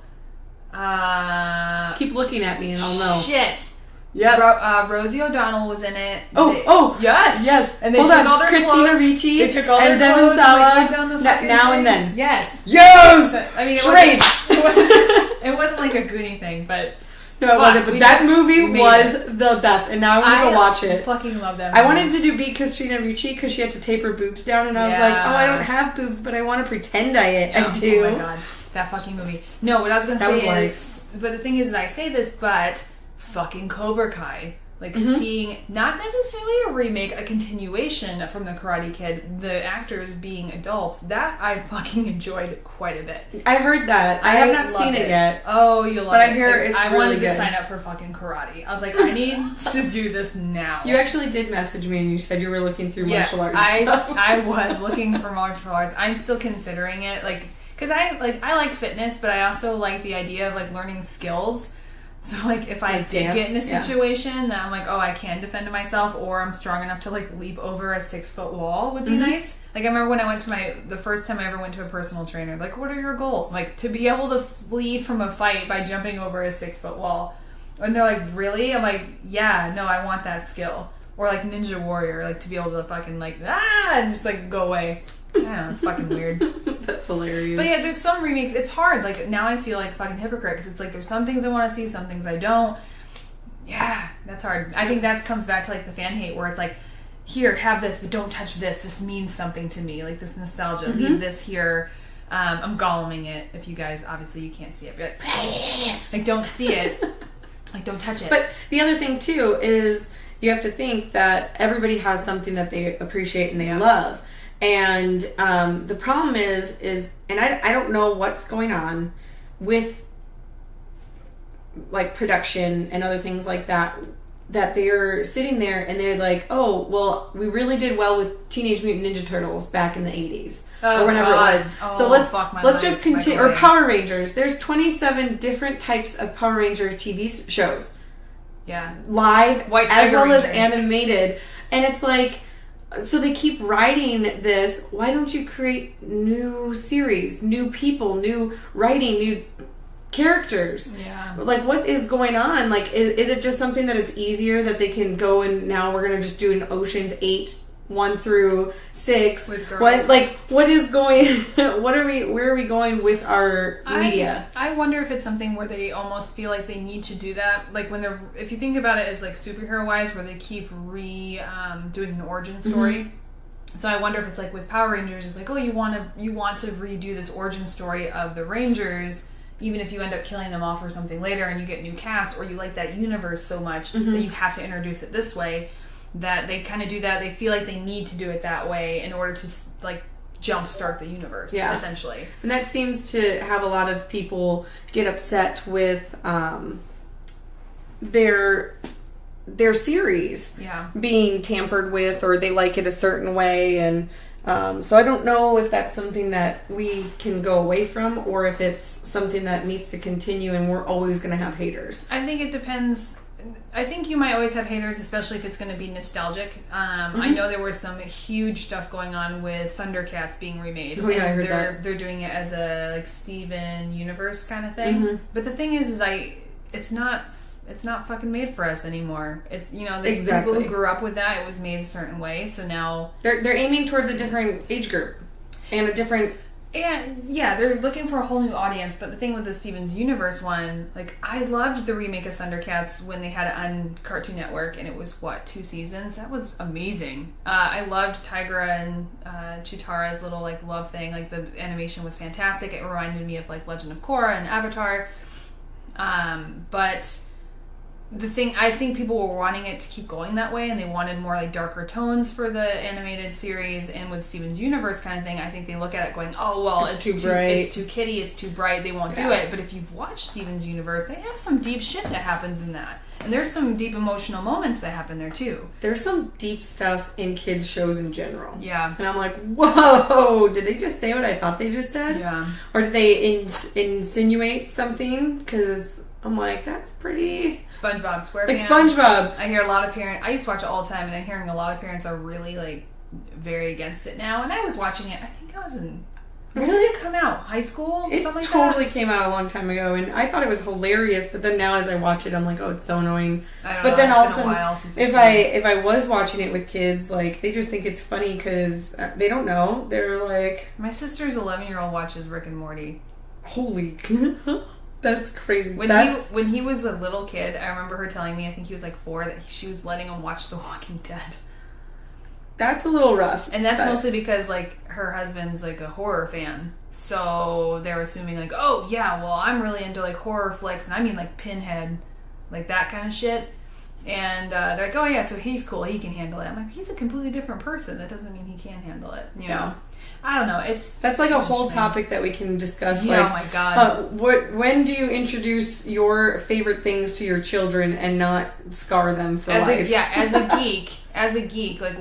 Keep looking at me and I'll know. Shit. Yep. Rosie O'Donnell was in it. Yes. And they took all their Christina clothes. Ricci. They took all and their Devin clothes Sawa. and went down the fucking Now thing. and then. Yes. Yes. I mean, it wasn't like a Goonie thing, but no, it wasn't. But that movie was the best, and now I'm gonna go watch it. I fucking love that movie. I wanted to beat Christina Ricci because she had to tape her boobs down, and I was like, oh, I don't have boobs, but I want to pretend I do. Oh my god, that fucking movie. No, what I was gonna say is, but the thing is, I say this, but fucking Cobra Kai. Like, seeing, not necessarily a remake, a continuation from the Karate Kid, the actors being adults, that I fucking enjoyed quite a bit. I heard that. I have not seen it yet. Oh, you'll love it. But I hear it's I really wanted good. to sign up for fucking karate. I was like, I need to do this now. You actually did message me and you said you were looking through martial arts stuff. I was looking for martial arts. I'm still considering it, like, because I like fitness, but I also like the idea of, like, learning skills. So, like, if I did get in a situation that I'm like, oh, I can defend myself, or I'm strong enough to, like, leap over a 6-foot wall would be nice. Like, I remember when I went to the first time I ever went to a personal trainer, like, what are your goals? Like, to be able to flee from a fight by jumping over a 6-foot wall. And they're like, really? I'm like, yeah, no, I want that skill. Or, like, Ninja Warrior, like, to be able to fucking, like, and just, like, go away. I don't know, it's fucking weird. That's hilarious. But yeah, there's some remakes. It's hard. Like, now I feel like a fucking hypocrite because it's like there's some things I want to see, some things I don't. Yeah, that's hard. I think that comes back to, like, the fan hate where it's like, here, have this, but don't touch this. This means something to me. Like, this nostalgia. Leave this here. I'm goleming it. If you guys, obviously, you can't see it. But like, precious! Like, don't see it. Like, don't touch it. But the other thing, too, is you have to think that everybody has something that they appreciate and they love. And the problem is, and I don't know what's going on with, like, production and other things like that that they're sitting there and they're like, oh, well, we really did well with Teenage Mutant Ninja Turtles back in the 80s. Or whenever it was. So let's just continue. Or Power Rangers. There's 27 different types of Power Ranger TV shows. Yeah. Live, White as well Ranger. as animated. And it's like, so they keep writing this. Why don't you create new series, new people, new writing, new characters? Yeah. Like, what is going on? Like, is it just something that it's easier that they can go and now we're going to just do an Ocean's 8, 1 through 6? With girls. What is going, where are we going with our media? I wonder if it's something where they almost feel like they need to do that. Like when they're, if you think about it as like superhero wise, where they keep doing an origin story. Mm-hmm. So I wonder if it's like with Power Rangers, it's like, oh, you want to redo this origin story of the Rangers, even if you end up killing them off or something later and you get new cast, or you like that universe so much that you have to introduce it this way, that they kind of do that. They feel like they need to do it that way in order to like jumpstart the universe, essentially. And that seems to have a lot of people get upset with their series being tampered with, or they like it a certain way, and so I don't know if that's something that we can go away from, or if it's something that needs to continue and we're always going to have haters. I think it depends. I think you might always have haters, especially if it's going to be nostalgic. I know there was some huge stuff going on with Thundercats being remade. Oh yeah, I heard that. They're doing it as a like Steven Universe kind of thing. But the thing is it's not fucking made for us anymore. It's, you know, the people who grew up with that, it was made a certain way. So now they're aiming towards a different age group and a different. Yeah, they're looking for a whole new audience. But the thing with the Steven's Universe one, like, I loved the remake of Thundercats when they had it on Cartoon Network, and it was 2 seasons. That was amazing. I loved Tigra and Chitara's little like love thing. Like, the animation was fantastic. It reminded me of like Legend of Korra and Avatar. But the thing, I think people were wanting it to keep going that way, and they wanted more like darker tones for the animated series. And with Steven's Universe kind of thing, I think they look at it going, oh, well, it's too bright, it's too kiddie, it's too bright, they won't do it. But if you've watched Steven's Universe, they have some deep shit that happens in that. And there's some deep emotional moments that happen there too. There's some deep stuff in kids shows in general. Yeah. And I'm like, whoa, did they just say what I thought they just said? Yeah. Or did they insinuate something? Because I'm like, that's pretty... SpongeBob SquarePants. Like SpongeBob. I hear a lot of parents... I used to watch it all the time, and I'm hearing a lot of parents are really, like, very against it now. And I was watching it, I think I was in... When did it come out? High school? It something like totally that? came out a long time ago, and I thought it was hilarious, but then now as I watch it, I'm like, oh, it's so annoying. I don't but know, then it's also, been a while since if I was watching it with kids, like, they just think it's funny because they don't know. They're like... My sister's 11-year-old watches Rick and Morty. Holy... That's crazy. When he was a little kid, I remember her telling me, I think he was like 4, that she was letting him watch The Walking Dead. That's a little rough. And that's mostly because, like, her husband's, like, a horror fan. So they're assuming, like, oh, yeah, well, I'm really into, like, horror flicks. And I mean, like, Pinhead. Like, that kind of shit. And they're like, oh, yeah, so he's cool. He can handle it. I'm like, he's a completely different person. That doesn't mean he can't handle it. You know? I don't know. That's like a whole topic that we can discuss. Yeah, like, oh my god. When do you introduce your favorite things to your children and not scar them for life? As a geek, like,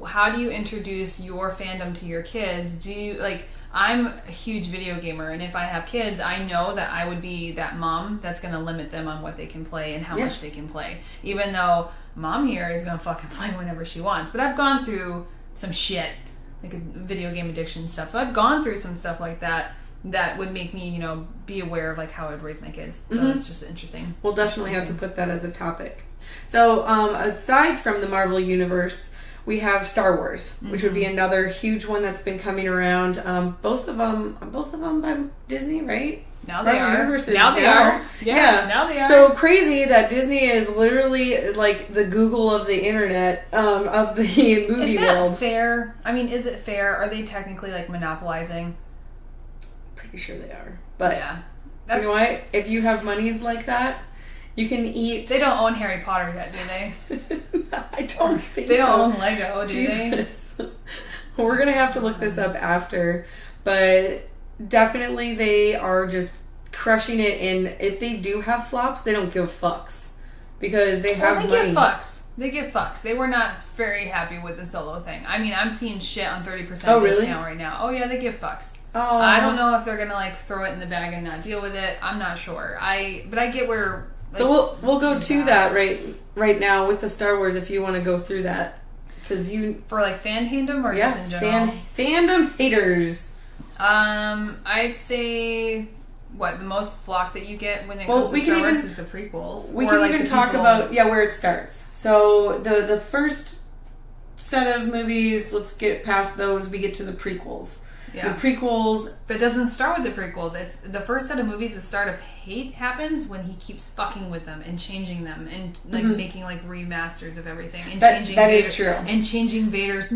how do you introduce your fandom to your kids? Do you, like, I'm a huge video gamer, and if I have kids, I know that I would be that mom that's going to limit them on what they can play and how much they can play. Even though mom here is going to fucking play whenever she wants. But I've gone through some shit, like a video game addiction stuff. So I've gone through some stuff like that would make me, you know, be aware of like how I'd raise my kids. So it's just interesting. We'll definitely have to put that as a topic. So aside from the Marvel Universe, we have Star Wars, which would be another huge one that's been coming around. Both of them by Disney, right? Now they are. Now they are. Yeah, now they are. So crazy that Disney is literally like the Google of the internet, of the movie world. Is that fair? I mean, is it fair? Are they technically like monopolizing? Pretty sure they are. But yeah. You know what? If you have monies like that, you can eat... They don't own Harry Potter yet, do they? I don't think they so. They don't own Lego, do they? We're going to have to look this up after. But definitely they are just crushing it. And if they do have flops, they don't give fucks. because they have money. They get fucks. They were not very happy with the Solo thing. I mean, I'm seeing shit on 30% discount right now. Oh yeah, they give fucks. Oh. I don't know if they're gonna like throw it in the bag and not deal with it. I'm not sure. But I get where. Like, so we'll go to that right now with the Star Wars if you want to go through that, because you for like fandom or just in general fandom haters. I'd say. What, the most flock that you get when it comes to Star Wars is the prequels. We can even talk about, where it starts. So, the first set of movies, let's get past those, we get to the prequels. Yeah. The prequels... But it doesn't start with the prequels. It's the first set of movies, the start of hate happens when he keeps fucking with them and changing them and like making like remasters of everything. And changing that is true. And changing Vader's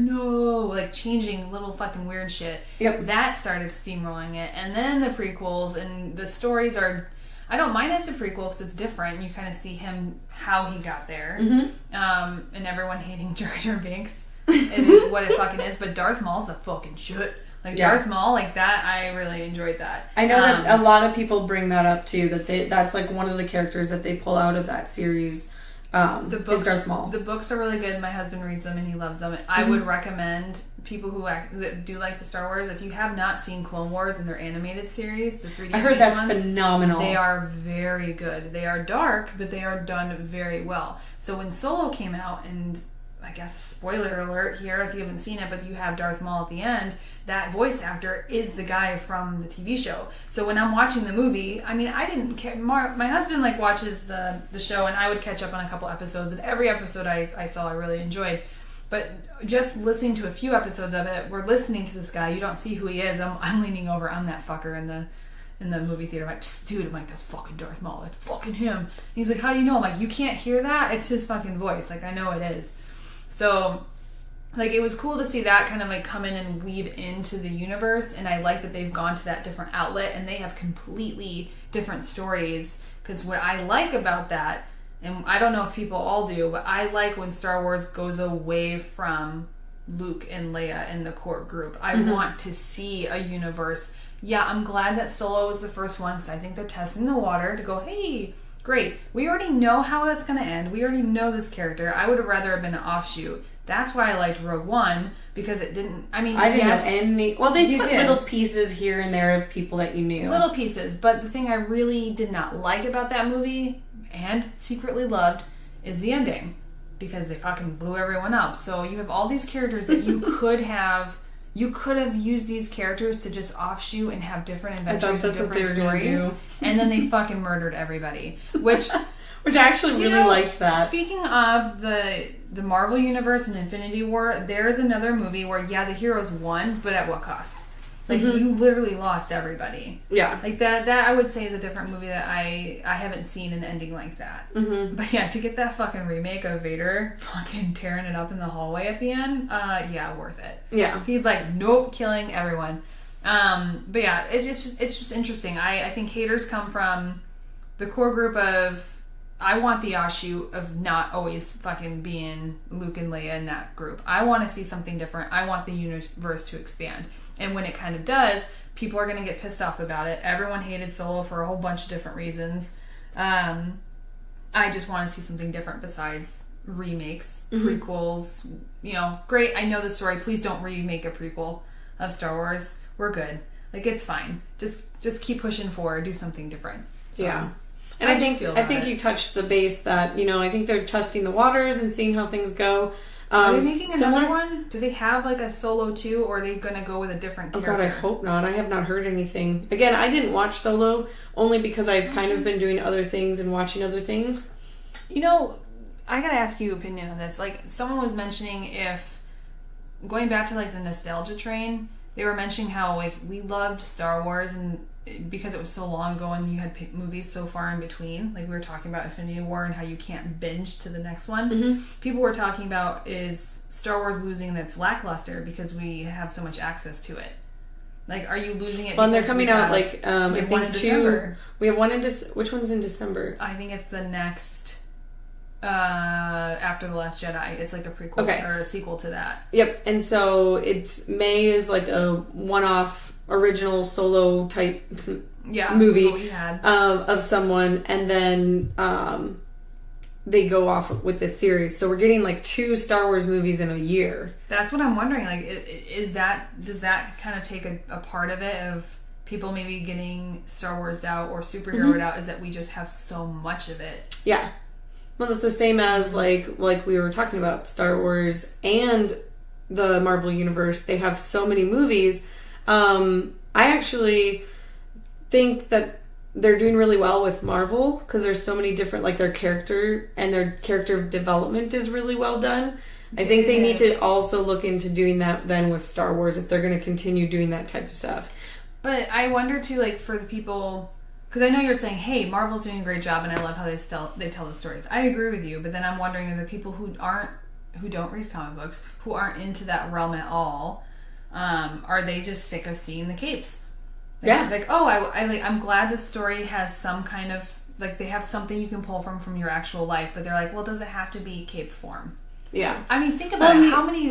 changing little fucking weird shit. Yep. That started steamrolling it. And then the prequels and the stories are... I don't mind it's a prequel because it's different. You kind of see him, how he got there. And everyone hating Jar Jar Binks. It is what it fucking is. But Darth Maul's the fucking shit. Like Darth Maul, like that, I really enjoyed that. I know that a lot of people bring that up too. That's like one of the characters that they pull out of that series. The books, is Darth Maul. The books are really good. My husband reads them and he loves them. I would recommend people that do like the Star Wars, if you have not seen Clone Wars and their animated series, the 3D. I heard that's phenomenal. They are very good. They are dark, but they are done very well. So when Solo came out, and I guess a spoiler alert here if you haven't seen it, but you have Darth Maul at the end. That voice actor is the guy from the TV show. So when I'm watching the movie, I mean, I didn't care. My husband watches the show, and I would catch up on a couple episodes. And every episode I saw, I really enjoyed. But just listening to a few episodes of it, we're listening to this guy. You don't see who he is. I'm leaning over. I'm that fucker in the movie theater. I'm like, dude, that's fucking Darth Maul. That's fucking him. And he's like, how do you know? I'm like, you can't hear that? It's his fucking voice. Like, I know it is. So, it was cool to see that kind of come in and weave into the universe, and I like that they've gone to that different outlet, and they have completely different stories, because what I like about that, and I don't know if people all do, but I like when Star Wars goes away from Luke and Leia and the core group. I want to see a universe. Yeah, I'm glad that Solo was the first one, because I think they're testing the water to go, hey, great. We already know how that's going to end. We already know this character. I would have rather have been an offshoot. That's why I liked Rogue One, because it didn't... I didn't know any... Well, they put little pieces here and there of people that you knew. Little pieces. But the thing I really did not like about that movie, and secretly loved, is the ending. Because they fucking blew everyone up. So you have all these characters that you could have... You could have used these characters to just offshoot and have different adventures and different stories. And then they fucking murdered everybody. Which I actually really liked that. Speaking of the Marvel Universe and Infinity War, there's another movie where, the heroes won, but at what cost? You literally lost everybody. Yeah. That I would say is a different movie that I haven't seen an ending like that. But to get that fucking remake of Vader fucking tearing it up in the hallway at the end, worth it. Yeah. He's like, nope, killing everyone. But it's just interesting. I think haters come from the core group of, I want the offshoot of not always fucking being Luke and Leia in that group. I want to see something different. I want the universe to expand. And when it kind of does, people are going to get pissed off about it. Everyone hated Solo for a whole bunch of different reasons. I just want to see something different besides remakes, prequels. Great, I know the story. Please don't remake a prequel of Star Wars. We're good. It's fine. Just keep pushing forward. Do something different. So, yeah. And I think you touched the base that, I think they're testing the waters and seeing how things go. Are they making another one? Do they have a Solo 2, or are they going to go with a different character? Oh God, I hope not. I have not heard anything. Again, I didn't watch Solo only because I've kind of been doing other things and watching other things. I got to ask you opinion on this. Someone was mentioning, if going back to the nostalgia train, they were mentioning how we loved Star Wars, and because it was so long ago and you had movies so far in between, we were talking about Infinity War and how you can't binge to the next one. People were talking about, is Star Wars losing its lackluster because we have so much access to it? Are you losing it? Well, and they're coming out I think two. We have one in which one's in December? I think it's the next after The Last Jedi. It's a prequel or a sequel to that. Yep. And so May is a one-off original Solo type movie we had. Of someone, and then they go off with this series. So we're getting like 2 Star Wars movies in a year. That's what I'm wondering. Like, does that kind of take a part of it of people maybe getting Star Wars out or superheroed out? Is that we just have so much of it? Yeah. Well, it's the same as like we were talking about Star Wars and the Marvel Universe. They have so many movies. I actually think that they're doing really well with Marvel because there's so many different, like, their character development is really well done. I think they need to also look into doing that then with Star Wars if they're going to continue doing that type of stuff. But I wonder too, like, for the people, because I know you're saying, hey, Marvel's doing a great job and I love how they tell the stories. I agree with you, but then I'm wondering if the people who don't read comic books, who aren't into that realm at all, are they just sick of seeing the capes? Like, oh, I'm glad this story has some kind of, like, they have something you can pull from your actual life, but they're like, well, does it have to be cape form? Yeah. I mean, think about it.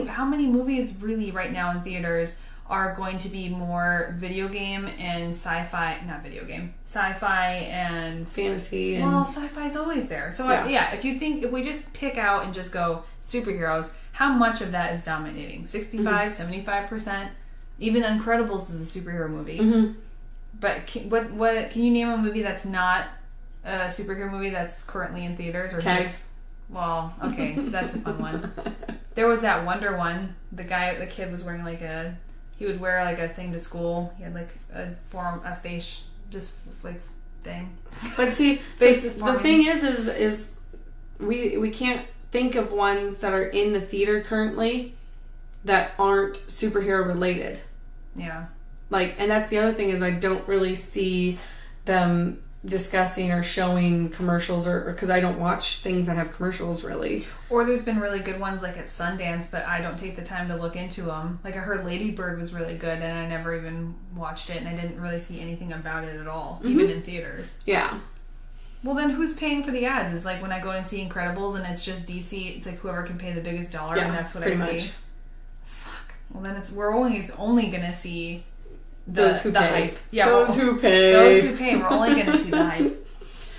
How many movies really right now in theaters are going to be more video game and sci-fi, not video game, sci-fi and fantasy. Well, sci-fi's always there. So if we just pick out and just go superheroes, how much of that is dominating? 65, 75%? Even Incredibles is a superhero movie. Mm-hmm. But what can you name a movie that's not a superhero movie that's currently in theaters? Or Tag. Well, okay, so that's a fun one. There was that Wonder one. The kid was wearing he would wear like a thing to school. He had like a face just like thing. But see, the thing is we can't think of ones that are in the theater currently that aren't superhero related. Yeah. Like, and that's the other thing is I don't really see them discussing or showing commercials or because I don't watch things that have commercials really. Or there's been really good ones like at Sundance, but I don't take the time to look into them. Like I heard Lady Bird was really good and I never even watched it and I didn't really see anything about it at all, even in theaters. Yeah. Well, then who's paying for the ads? It's like when I go and see Incredibles and it's just DC, it's like whoever can pay the biggest dollar and that's what I see. Much. Fuck. Well, then we're only going to see those who the pay. Hype. Yeah, those who pay. Those who pay. We're only going to see the hype.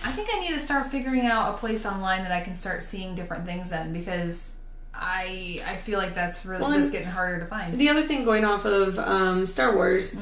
I think I need to start figuring out a place online that I can start seeing different things in because I feel like that's getting harder to find. The other thing going off of Star Wars,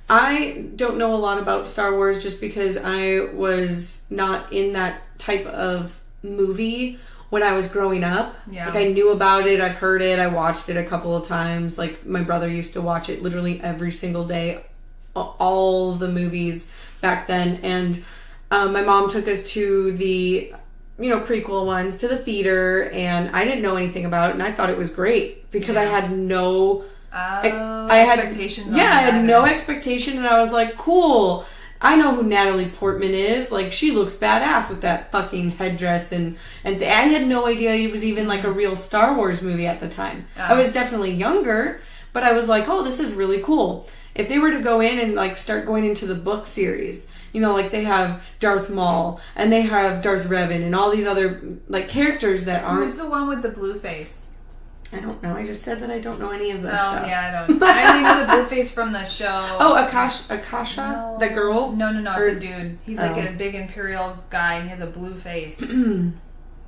I don't know a lot about Star Wars just because I was not in that type of movie when I was growing up. Yeah. Like I knew about it, I've heard it, I watched it a couple of times. Like my brother used to watch it literally every single day, all the movies back then. And my mom took us to the prequel ones to the theater, and I didn't know anything about it, and I thought it was great because I had no expectations. I had no expectation, and I was like, cool. I know who Natalie Portman is. Like, she looks badass with that fucking headdress, and I had no idea it was even like a real Star Wars movie at the time. I was definitely younger, but I was like, oh, this is really cool. If they were to go in and like start going into the book series, like they have Darth Maul and they have Darth Revan and all these other like characters that aren't. Who's the one with the blue face? I don't know. I just said that I don't know any of this stuff. Oh, yeah, I don't. I only know the blue face from the show. Oh, Akasha? No. The girl? No, it's a dude. He's like a big Imperial guy and he has a blue face.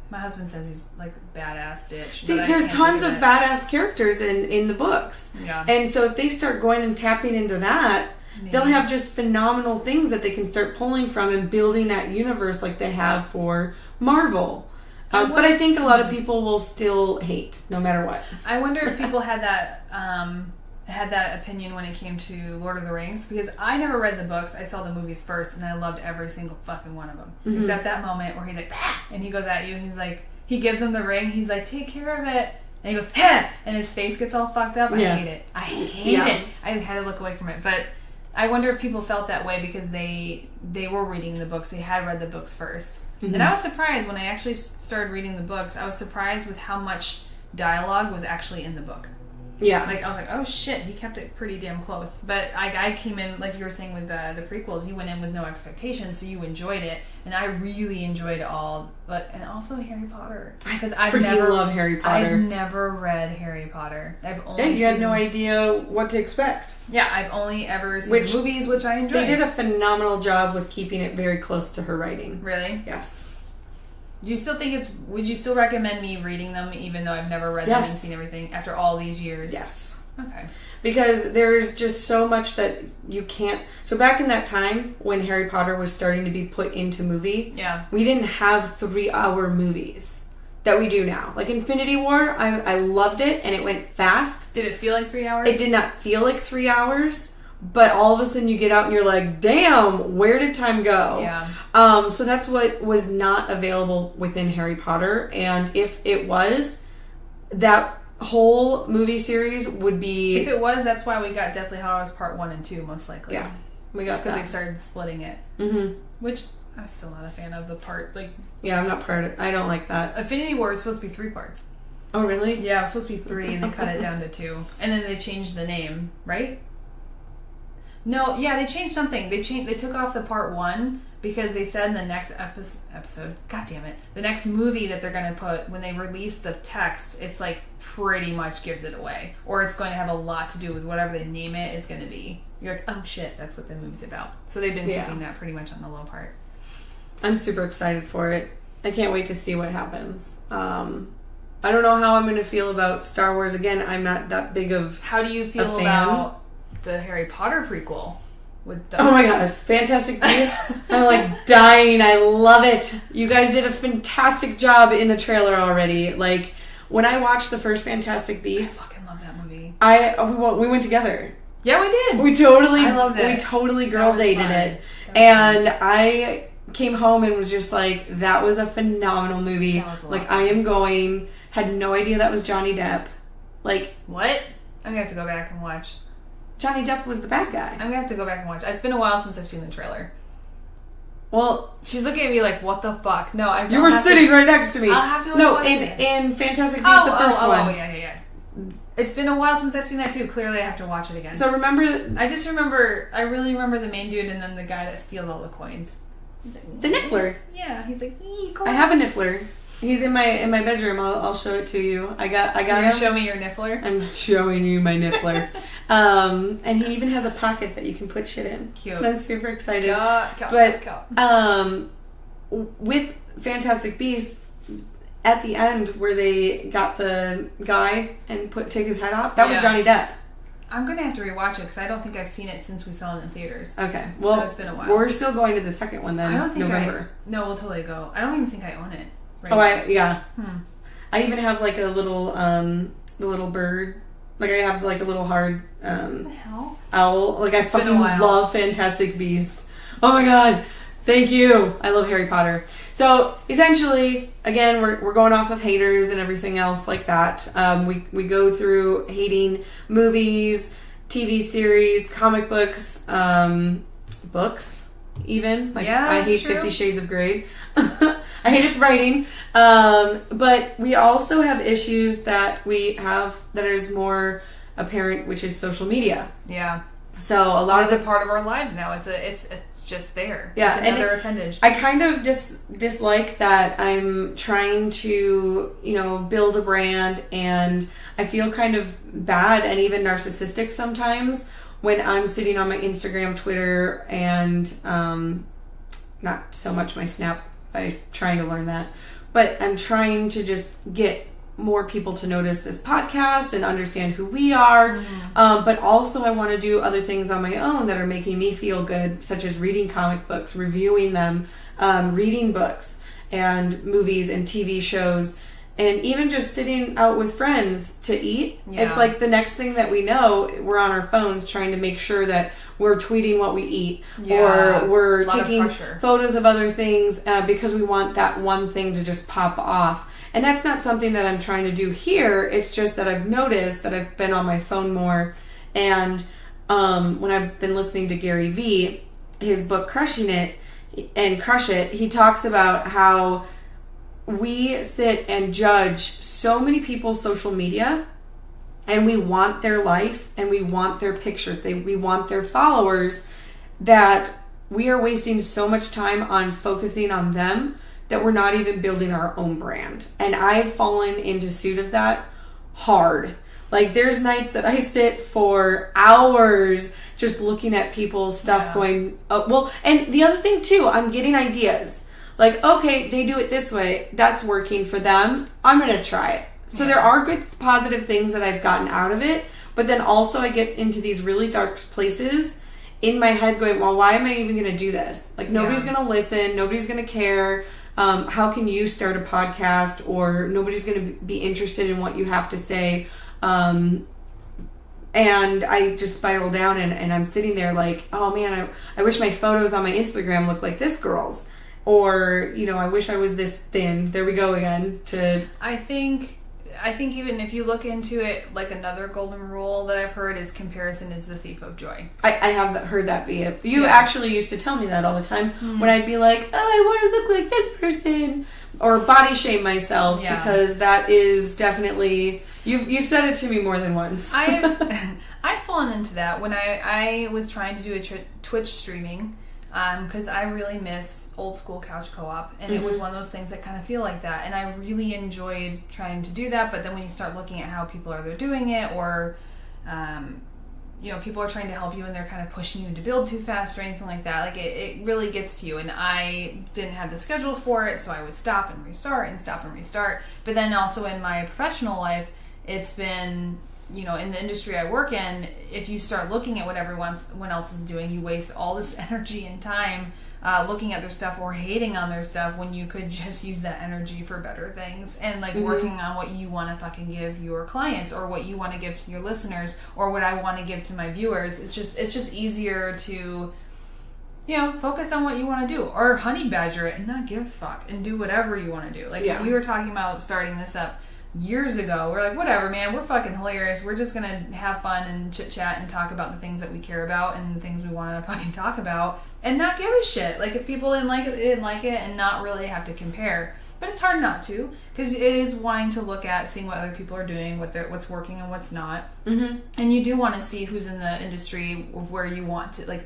My husband says he's like a badass bitch. See, there's tons of badass characters in the books. Yeah. And so if they start going and tapping into that, they'll have just phenomenal things that they can start pulling from and building that universe like they have for Marvel. But I think a lot of people will still hate, no matter what. I wonder if people had that opinion when it came to Lord of the Rings, because I never read the books. I saw the movies first, and I loved every single fucking one of them. Mm-hmm. Except that moment where he's like, ah! And he goes at you, and he's like, he gives him the ring, he's like, take care of it. And he goes, ha! And his face gets all fucked up. I hate it. I hate it. I had to look away from it. But I wonder if people felt that way because they were reading the books. They had read the books first. Mm-hmm. And I was surprised when I actually started reading the books. I was surprised with how much dialogue was actually in the book. Yeah. Like, I was like, oh shit, he kept it pretty damn close. But I came in, like you were saying with the prequels, you went in with no expectations, so you enjoyed it. And I really enjoyed it all. And also Harry Potter. Because I love Harry Potter. I've never read Harry Potter. You had no idea what to expect. Yeah, I've only ever seen movies, which I enjoyed. They did a phenomenal job with keeping it very close to her writing. Really? Yes. Do you still think would you still recommend me reading them even though I've never read them and seen everything after all these years? Yes. Okay. Because there's just so much that you can't... So back in that time when Harry Potter was starting to be put into movie, we didn't have 3-hour movies that we do now. Like Infinity War, I loved it and it went fast. Did it feel like 3 hours? It did not feel like 3 hours. But all of a sudden you get out and you're like, damn, where did time go? Yeah. So that's what was not available within Harry Potter. And if it was, that whole movie series would be... If it was, that's why we got Deathly Hallows Part 1 and 2, most likely. Yeah. We got because they started splitting it. Mm-hmm. Which I'm still not a fan of the part. Yeah, I'm not part of it. I don't like that. Infinity War was supposed to be 3 parts. Oh, really? Yeah, it was supposed to be 3 and they cut it down to 2. And then they changed the name, right? No, yeah, they changed something. They took off the part 1 because they said in the next episode, god damn it, the next movie that they're going to put, when they release the text, it's like pretty much gives it away. Or it's going to have a lot to do with whatever they name it is going to be. You're like, oh shit, that's what the movie's about. So they've been keeping that pretty much on the low part. I'm super excited for it. I can't wait to see what happens. I don't know how I'm going to feel about Star Wars. Again, I'm not that big of How do you feel about the Harry Potter prequel with Oh my god, Fantastic Beasts. I'm like dying. I love it. You guys did a fantastic job in the trailer already. Like when I watched the first Fantastic Beasts, I fucking love that movie. We went together. Yeah, we did. I loved it. We totally girl dated it. And I came home and was just like, that was a phenomenal movie. Like I am going. Had no idea that was Johnny Depp. Like what? I'm gonna have to go back and watch. Johnny Depp was the bad guy. I'm gonna have to go back and watch. It's been a while since I've seen the trailer. Well, she's looking at me like, what the fuck? No, you were sitting right next to me. I'll have to watch it. in Fantastic Beasts, the first one. Oh, yeah. It's been a while since I've seen that too. Clearly, I have to watch it again. So remember... I really remember the main dude and then the guy that steals all the coins. Like, the Niffler. Yeah, he's like, coin. I have a Niffler. He's in my bedroom. I'll show it to you. I got You're gonna show me your Niffler? I'm showing you my Niffler. And he even has a pocket that you can put shit in. Cute. And I'm super excited. But with Fantastic Beasts, at the end where they got the guy and take his head off, that was Johnny Depp. I'm gonna have to rewatch it because I don't think I've seen it since we saw it in theaters. Okay, well, so it's been a while. We're still going to the second one then. I don't think November. No, we'll totally go. I don't even think I own it. Right? I even have like a little the little bird. Like I have like a little hard what the hell? Owl. Like I fucking love Fantastic Beasts. Oh my god. Thank you. I love Harry Potter. So essentially, again, we're going off of haters and everything else like that. We go through hating movies, TV series, comic books, books even. Like I hate 50 Shades of Grey. I hate its writing. But we also have issues that we have that is more apparent, which is social media. Yeah. So a lot of a part of our lives now. It's just there. Yeah, it's another appendage. I kind of dislike that I'm trying to, build a brand, and I feel kind of bad and even narcissistic sometimes when I'm sitting on my Instagram, Twitter, and not so much my Snap. I'm trying to learn that, but I'm trying to just get more people to notice this podcast and understand who we are. But also I want to do other things on my own that are making me feel good, such as reading comic books, reviewing them, reading books and movies and TV shows, and even just sitting out with friends to eat. It's like the next thing that we know, we're on our phones trying to make sure that we're tweeting what we eat, or we're taking photos of other things because we want that one thing to just pop off. And that's not something that I'm trying to do here. It's just that I've noticed that I've been on my phone more. And when I've been listening to Gary Vee, his book Crushing It and Crush It, he talks about how we sit and judge so many people's social media, and we want their life and we want their pictures. We want their followers, that we are wasting so much time on focusing on them that we're not even building our own brand. And I've fallen into suit of that hard. Like there's nights that I sit for hours just looking at people's stuff going, oh, well, and the other thing too, I'm getting ideas. like, okay, they do it this way. That's working for them. I'm going to try it. So there are good positive things that I've gotten out of it. But then also I get into these really dark places in my head going, well, why am I even going to do this? Like, nobody's going to listen. Nobody's going to care. How can you start a podcast? Or nobody's going to be interested in what you have to say. And I just spiral down and I'm sitting there like, oh man, I wish my photos on my Instagram looked like this girl's. Or, you know, I wish I was this thin. There we go again. I think even if you look into it, like another golden rule that I've heard is comparison is the thief of joy. I have heard that be it. You actually used to tell me that all the time when I'd be like, oh, I want to look like this person. Or body shame myself because that is definitely... You've said it to me more than once. I've fallen into that when I was trying to do a Twitch streaming. Because I really miss old school couch co-op, and it was one of those things that kind of feel like that, and I really enjoyed trying to do that. But then when you start looking at how people are doing it, or you know, people are trying to help you and they're kind of pushing you to build too fast or anything like that, like it really gets to you. And I didn't have the schedule for it, so I would stop and restart and stop and restart. But then also in my professional life, it's been, you know, in the industry I work in, if you start looking at what everyone else is doing, you waste all this energy and time looking at their stuff or hating on their stuff when you could just use that energy for better things and like working on what you want to fucking give your clients or what you want to give to your listeners or what I want to give to my viewers. It's just easier to, you know, focus on what you want to do or honey badger it and not give a fuck and do whatever you want to do. Like we were talking about starting this up years ago. We're like, whatever, man, we're fucking hilarious. We're just gonna have fun and chit chat and talk about the things that we care about and the things we want to fucking talk about and not give a shit. Like, if people didn't like it, they didn't like it, and not really have to compare. But it's hard not to, because it is wanting to look at seeing what other people are doing, what's working and what's not. And you do want to see who's in the industry of where you want to, like,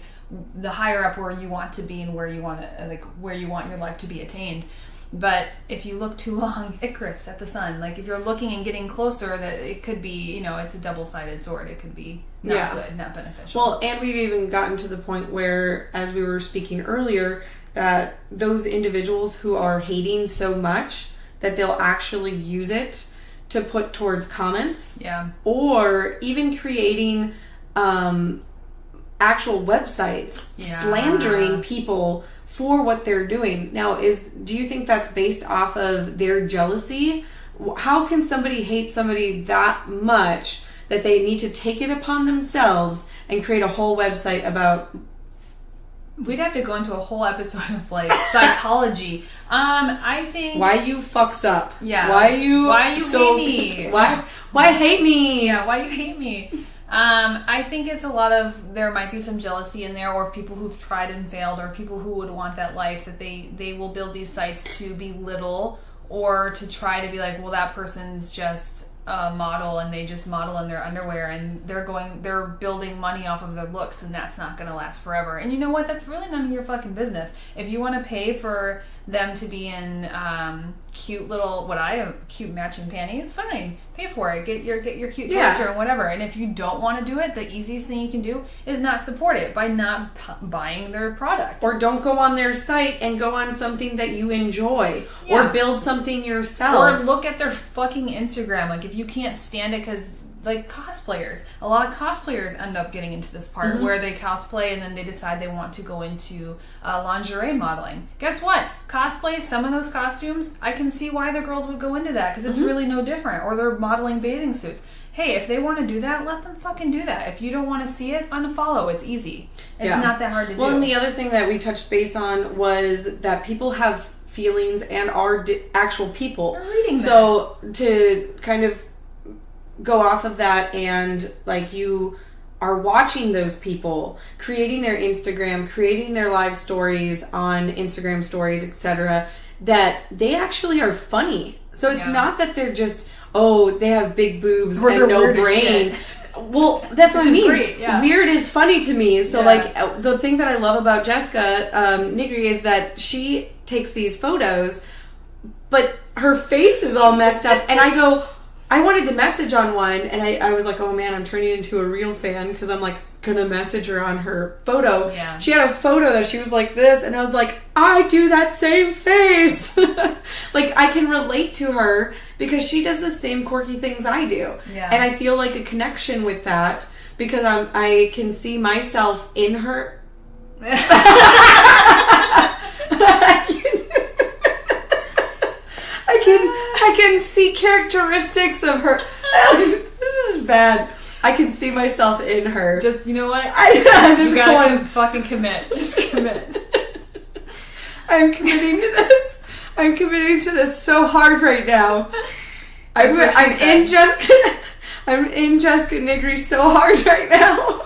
the higher up where you want to be and where you want to, like, where you want your life to be attained. But if you look too long, Icarus at the sun, like if you're looking and getting closer, that it could be, you know, it's a double-sided sword. It could be not good, not beneficial. Well, and we've even gotten to the point where, as we were speaking earlier, that those individuals who are hating so much that they'll actually use it to put towards comments. Or even creating actual websites slandering people for what they're doing. Now, do you think that's based off of their jealousy? How can somebody hate somebody that much that they need to take it upon themselves and create a whole website about? We'd have to go into a whole episode of like psychology. I think why you fucks up. Why you hate me? Why hate me? Why you hate me? I think it's a lot of, there might be some jealousy in there, or people who've tried and failed, or people who would want that life, that they will build these sites to belittle or to try to be like, well, that person's just a model and they just model in their underwear and they're building money off of their looks and that's not going to last forever. And you know what? That's really none of your fucking business. If you want to pay for them to be in cute little, cute matching panties, fine. Pay for it. Get your cute poster and whatever. And if you don't want to do it, the easiest thing you can do is not support it by not buying their product. Or don't go on their site and go on something that you enjoy. Or build something yourself. Or look at their fucking Instagram. Like, if you can't stand it, because like cosplayers, a lot of cosplayers end up getting into this part where they cosplay and then they decide they want to go into lingerie modeling. Guess what? Cosplay, some of those costumes, I can see why the girls would go into that, because it's really no different. Or they're modeling bathing suits. Hey, if they want to do that, let them fucking do that. If you don't want to see it, unfollow. It's easy. It's not that hard to do. Well, and the other thing that we touched base on was that people have feelings and are actual people. They're reading this. So to kind of go off of that, and like, you are watching those people creating their Instagram, creating their live stories on Instagram stories, etc., that they actually are funny. So it's not that they're just, they have big boobs and no brain. Well, that's what I mean. Great, weird is funny to me. So like, the thing that I love about Jessica Nigri is that she takes these photos, but her face is all messed up, and I wanted to message on one, and I was like, oh man, I'm turning into a real fan, because I'm like gonna message her on her photo. She had a photo that she was like this, and I was like, I do that same face. Like, I can relate to her because she does the same quirky things I do. Yeah. And I feel like a connection with that because I can see myself in her. I can see characteristics of her. This is bad. I can see myself in her. Just, you know what? I'm just you gotta going. fucking commit. Just commit. I'm committing to this. I'm committing to this so hard right now. I'm in Jessica Nigri so hard right now.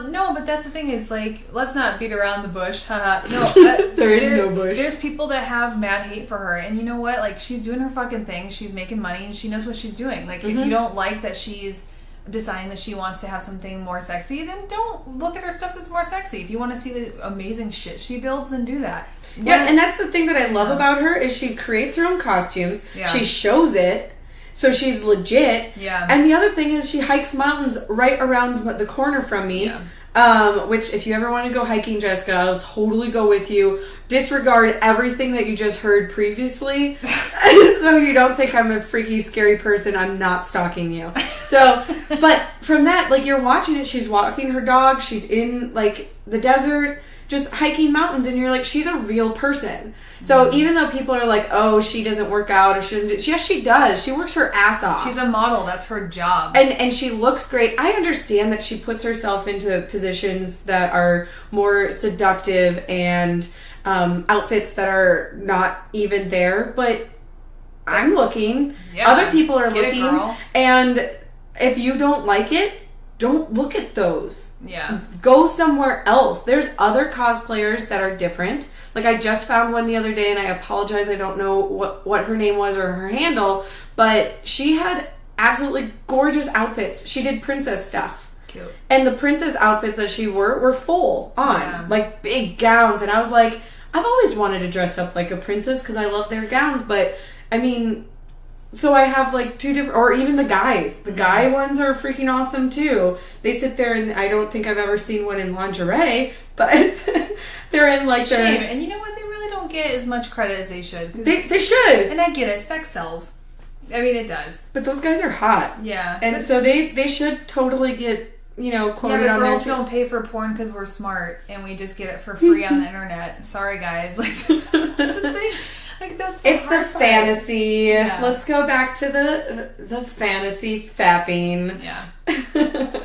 No, but that's the thing is, like, let's not beat around the bush. Haha. No, there is no bush. There's people that have mad hate for her, and you know what? Like, she's doing her fucking thing. She's making money, and she knows what she's doing. Like, if you don't like that she's deciding that she wants to have something more sexy, then don't look at her stuff that's more sexy. If you want to see the amazing shit she builds, then do that. Yeah, and that's the thing that I love about her is she creates her own costumes. Yeah. She shows it. So she's legit. Yeah. And the other thing is she hikes mountains right around the corner from me. Yeah. Which if you ever want to go hiking, Jessica, I'll totally go with you. Disregard everything that you just heard previously. So you don't think I'm a freaky, scary person. I'm not stalking you. So, but from that, like, you're watching it, she's walking her dog, she's in, like, the desert, just hiking mountains, and you're like, she's a real person. So even though people are like, oh, she doesn't work out, or she doesn't do, yes, she does. She works her ass off. She's a model. That's her job. And she looks great. I understand that she puts herself into positions that are more seductive and outfits that are not even there, but I'm looking. Yeah, other people are looking. And if you don't like it, don't look at those. Yeah. Go somewhere else. There's other cosplayers that are different. Like, I just found one the other day, and I apologize, I don't know what her name was or her handle, but she had absolutely gorgeous outfits. She did princess stuff. Cute. And the princess outfits that she were full on. Like, big gowns. And I was like, I've always wanted to dress up like a princess because I love their gowns, but, I mean... So I have, like, two different... Or even the guys. The guy ones are freaking awesome, too. They sit there, and I don't think I've ever seen one in lingerie, but they're in, like... Shame. And you know what? They really don't get as much credit as they should. They should. And I get it. Sex sells. I mean, it does. But those guys are hot. Yeah. And so they should totally get, quoted on there. Yeah, but girls don't pay for porn because we're smart, and we just get it for free on the internet. Sorry, guys. Like, that's the thing. Like, it's the fantasy. Yeah. Let's go back to the fantasy fapping. Yeah.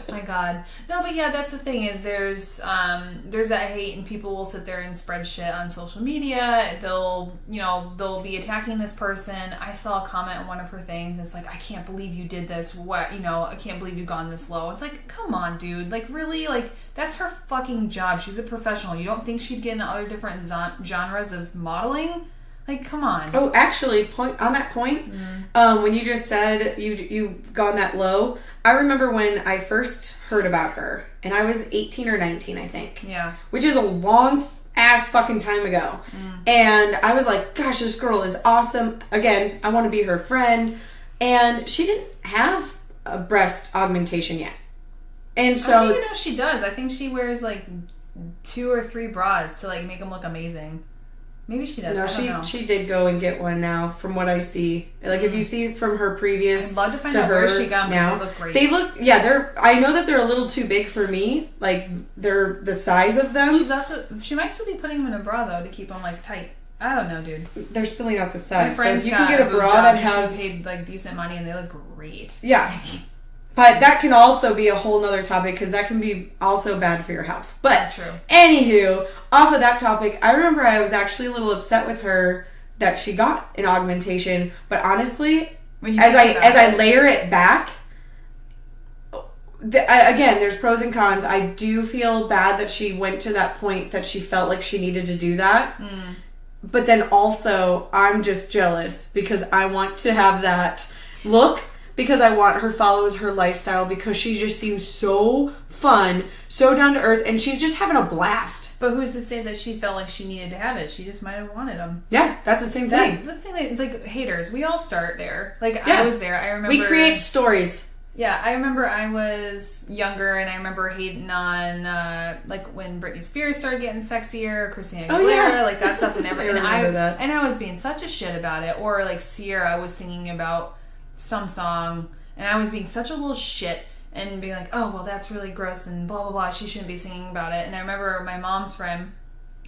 My God. No, but yeah, that's the thing is there's that hate, and people will sit there and spread shit on social media. They'll be attacking this person. I saw a comment on one of her things. It's like, I can't believe you did this. What, I can't believe you've gone this low. It's like, come on, dude. Like, really? Like, that's her fucking job. She's a professional. You don't think she'd get into other different genres of modeling? Like, come on. Oh, actually, when you just said you've gone that low, I remember when I first heard about her, and I was 18 or 19, I think. Yeah. Which is a long ass fucking time ago. And I was like, gosh, this girl is awesome. Again, I want to be her friend. And she didn't have a breast augmentation yet. And so... I don't even know she does. I think she wears, like, 2 or 3 bras to, like, make them look amazing. Maybe she does. No, I don't know. She did go and get one now, from what I see. Like, if you see from her previous, I'd love to find out where she got them. Now, they look great. They look, yeah. I know that they're a little too big for me. Like, they're the size of them. She might still be putting them in a bra though to keep them like tight. I don't know, dude. They're spilling out the sides. My friends so if you can get a bra that has paid like decent money and they look great. Yeah. But that can also be a whole nother topic because that can be also bad for your health. But true. Anywho, off of that topic, I remember I was actually a little upset with her that she got an augmentation. But honestly, as I layer it back, again, there's pros and cons. I do feel bad that she went to that point that she felt like she needed to do that. But then also, I'm just jealous because I want to have that look. Because I want her follows her lifestyle because she just seems so fun, so down to earth, and she's just having a blast. But who's to say that she felt like she needed to have it? She just might have wanted them. Yeah, that's the same thing. The thing is, like, haters, we all start there. Like, yeah. I was there. I remember... We create stories. Yeah, I remember I was younger, and I remember hating on like when Britney Spears started getting sexier, Christina Aguilera, like that stuff, and everything. And I was being such a shit about it. Or like Sierra was singing about some song, and I was being such a little shit and being like, oh well, that's really gross and blah blah blah. She shouldn't be singing about it. And I remember my mom's friend,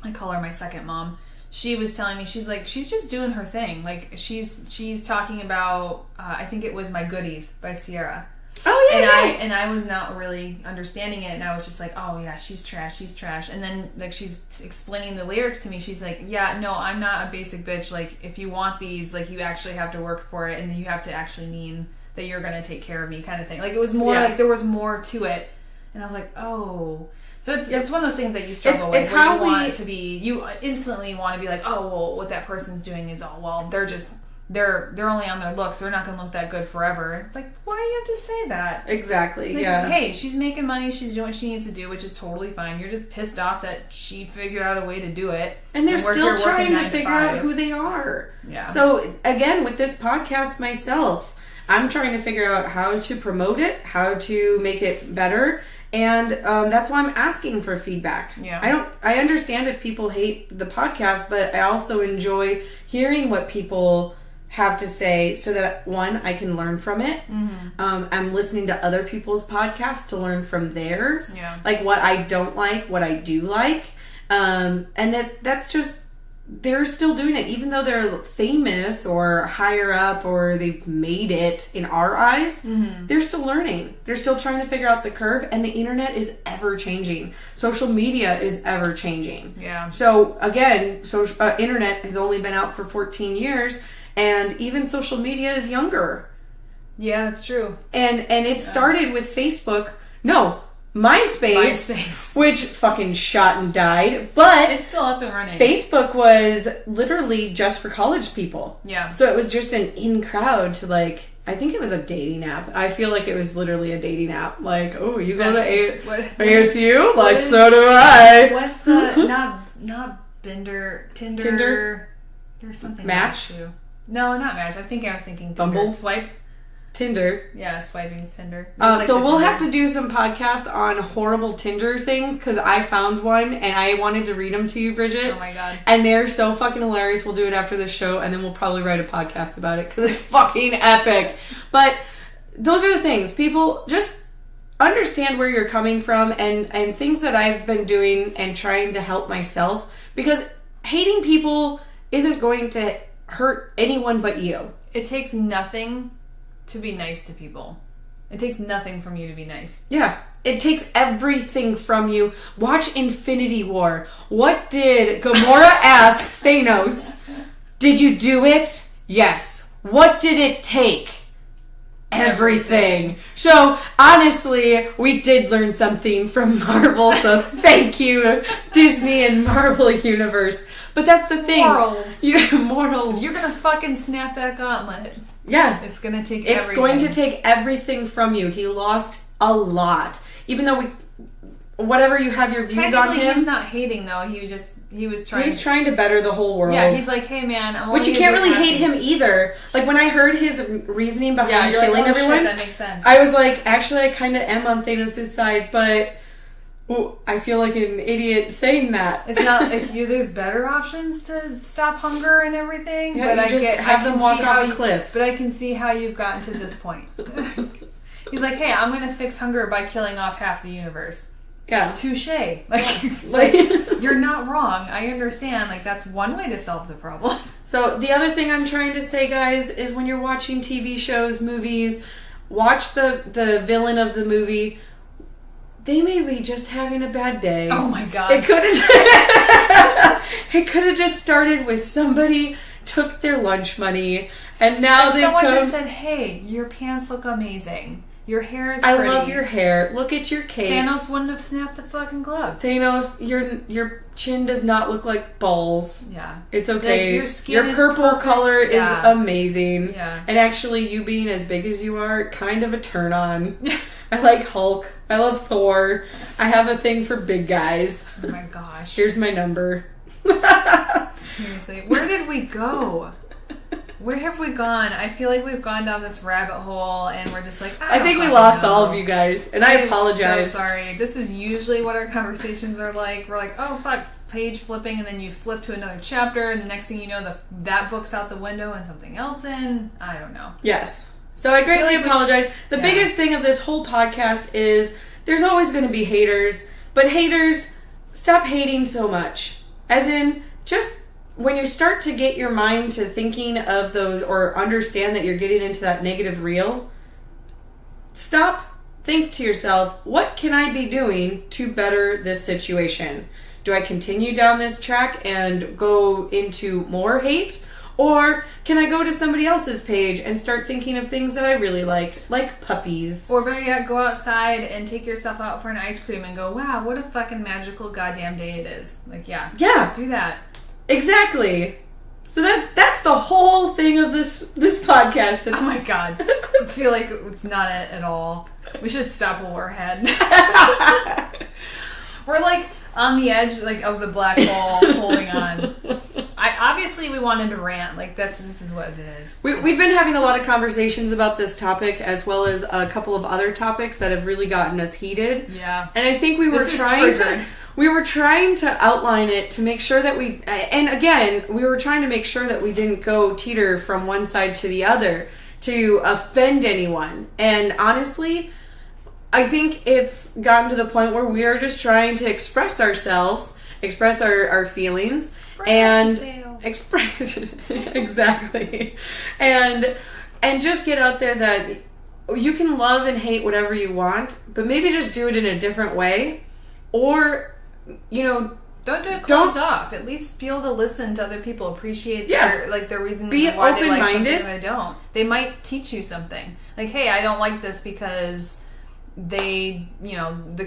I call her my second mom. She was telling me, she's like, she's just doing her thing. Like she's talking about, I think it was My Goodies by Sierra. Oh yeah, and I was not really understanding it, and I was just like, oh yeah, she's trash. And then like she's explaining the lyrics to me. She's like, yeah, no, I'm not a basic bitch. Like if you want these, like you actually have to work for it, and you have to actually mean that you're gonna take care of me, kind of thing. Like it was more like there was more to it, and I was like, oh. So it's one of those things that you struggle with. It's where you want to be, you instantly want to be like, oh well, what that person's doing is they're only on their looks. They're not going to look that good forever. It's like, why do you have to say that? Exactly, like, yeah. Hey, she's making money. She's doing what she needs to do, which is totally fine. You're just pissed off that she figured out a way to do it. And they're still trying to figure out who they are. Yeah. So, again, with this podcast myself, I'm trying to figure out how to promote it, how to make it better. And that's why I'm asking for feedback. Yeah. I understand if people hate the podcast, but I also enjoy hearing what people have to say so that, one, I can learn from it. Mm-hmm. I'm listening to other people's podcasts to learn from theirs. Yeah. Like what I don't like, what I do like. And that's just, they're still doing it. Even though they're famous or higher up or they've made it in our eyes, they're still learning. They're still trying to figure out the curve. And the internet is ever changing. Social media is ever changing. Yeah. So again, internet has only been out for 14 years. And even social media is younger. Yeah, that's true. And it started with Facebook. No, MySpace. Which fucking shot and died. But it's still up and running. Facebook was literally just for college people. Yeah. So it was just an in crowd to like, I think it was a dating app. I feel like it was literally a dating app. Like, oh, you go to ASU? Like, so do I. What's the, not Tinder? There's something Match? Too. No, not Match. I was thinking Tinder. Bumble? Swipe? Tinder. Yeah, swiping's Tinder. So we'll have to do some podcasts on horrible Tinder things because I found one and I wanted to read them to you, Bridget. Oh my god. And they're so fucking hilarious. We'll do it after the show and then we'll probably write a podcast about it because it's fucking epic. But those are the things. People just understand where you're coming from and things that I've been doing and trying to help myself because hating people isn't going to hurt anyone but you. It takes nothing to be nice to people. It takes nothing from you to be nice. Yeah. It takes everything from you. Watch Infinity War. What did Gamora ask Thanos? Did you do it? Yes. What did it take? Everything. So, honestly, we did learn something from Marvel, so thank you, Disney and Marvel Universe. But that's the thing. Morals. You're gonna fucking snap that gauntlet. Yeah. It's gonna take everything. It's going to take everything from you. He lost a lot. Even though whatever you have your views on him. He's not hating though. He was trying to better the whole world. Yeah, he's like, hey man, which you can't really hate him either. Like when I heard his reasoning behind killing everyone, shit, that makes sense. I was like, actually, I kind of am on Thanos' side, but I feel like an idiot saying that. It's not like there's better options to stop hunger and everything. Yeah, but have them walk off a cliff. But I can see how you've gotten to this point. He's like, hey, I'm gonna fix hunger by killing off half the universe. Yeah. Touche. Like, you're not wrong. I understand. Like, that's one way to solve the problem. So, the other thing I'm trying to say, guys, is when you're watching TV shows, movies, watch the villain of the movie. They may be just having a bad day. Oh, my God. It could have just started with somebody took their lunch money, and now someone just said, hey, your pants look amazing. Your hair is pretty. I love your hair. Look at your cape. Thanos wouldn't have snapped the fucking glove. Thanos, your chin does not look like balls. Yeah. It's okay. Like your purple color is amazing. Yeah. And actually, you being as big as you are, kind of a turn on. I like Hulk. I love Thor. I have a thing for big guys. Oh my gosh. Here's my number. Seriously. Where did we go? Where have we gone? I feel like we've gone down this rabbit hole and we're just like, I think we lost all of you guys, and I apologize. So sorry. This is usually what our conversations are like. We're like, oh fuck, page flipping, and then you flip to another chapter, and the next thing you know, that book's out the window and something else in. I don't know. Yes. So I greatly apologize. The biggest thing of this whole podcast is there's always going to be haters, but haters, stop hating so much. As in, just when you start to get your mind to thinking of those or understand that you're getting into that negative reel, stop, think to yourself, what can I be doing to better this situation? Do I continue down this track and go into more hate? Or can I go to somebody else's page and start thinking of things that I really like puppies? Or better yet, go outside and take yourself out for an ice cream and go, wow, what a fucking magical goddamn day it is. Like, yeah, do that. Exactly. So that's the whole thing of this podcast. Oh my god. I feel like it's not it at all. We should stop while we're ahead. We're like on the edge like of the black hole holding on. Obviously we wanted to rant. Like this is what it is. We've been having a lot of conversations about this topic as well as a couple of other topics that have really gotten us heated. Yeah. And I think we were trying to outline it to make sure that we were trying to make sure that we didn't go teeter from one side to the other to offend anyone. And honestly, I think it's gotten to the point where we are just trying to express ourselves, express our feelings, express exactly, and just get out there that you can love and hate whatever you want, but maybe just do it in a different way, or don't do it closed off. At least be able to listen to other people, appreciate their reasons why they like something and they don't. They might teach you something. Like, hey, I don't like this because the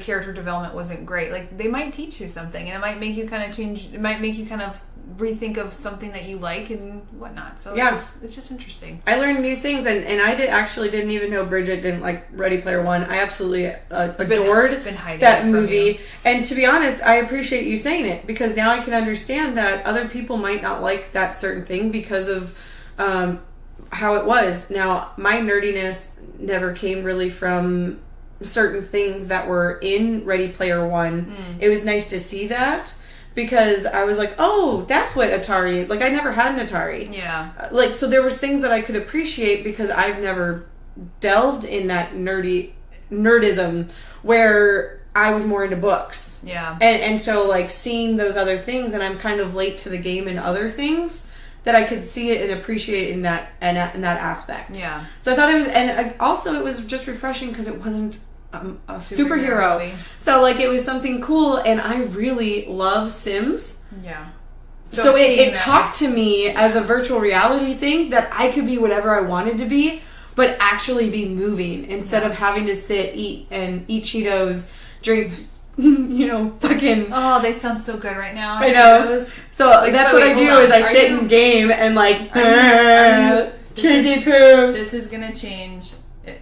character development wasn't great. Like, they might teach you something, and it might make you kind of change. It might make you kind of rethink of something that you like and whatnot. So it's just interesting. I learned new things, and I didn't even know Bridget didn't like Ready Player One. I absolutely adored that movie. And to be honest, I appreciate you saying it, because now I can understand that other people might not like that certain thing because of how it was. Now, my nerdiness never came really from certain things that were in Ready Player One. It was nice to see that, because I was like, oh, that's what Atari is. Like, I never had an Atari. Yeah. Like, so there was things that I could appreciate because I've never delved in that nerdism where I was more into books. Yeah. And so, like, seeing those other things, and I'm kind of late to the game in other things, that I could see it and appreciate in that aspect. Yeah. So I thought it was, and also it was just refreshing because it wasn't a superhero movie. So like it was something cool, and I really love Sims. Yeah. So it talked to me as a virtual reality thing that I could be whatever I wanted to be, but actually be moving instead of having to sit, eat Cheetos, drink, fucking. Oh, they sound so good right now. I know. Cheetos. So like, that's what I do is I sit in game and like cheesy poops. This is gonna change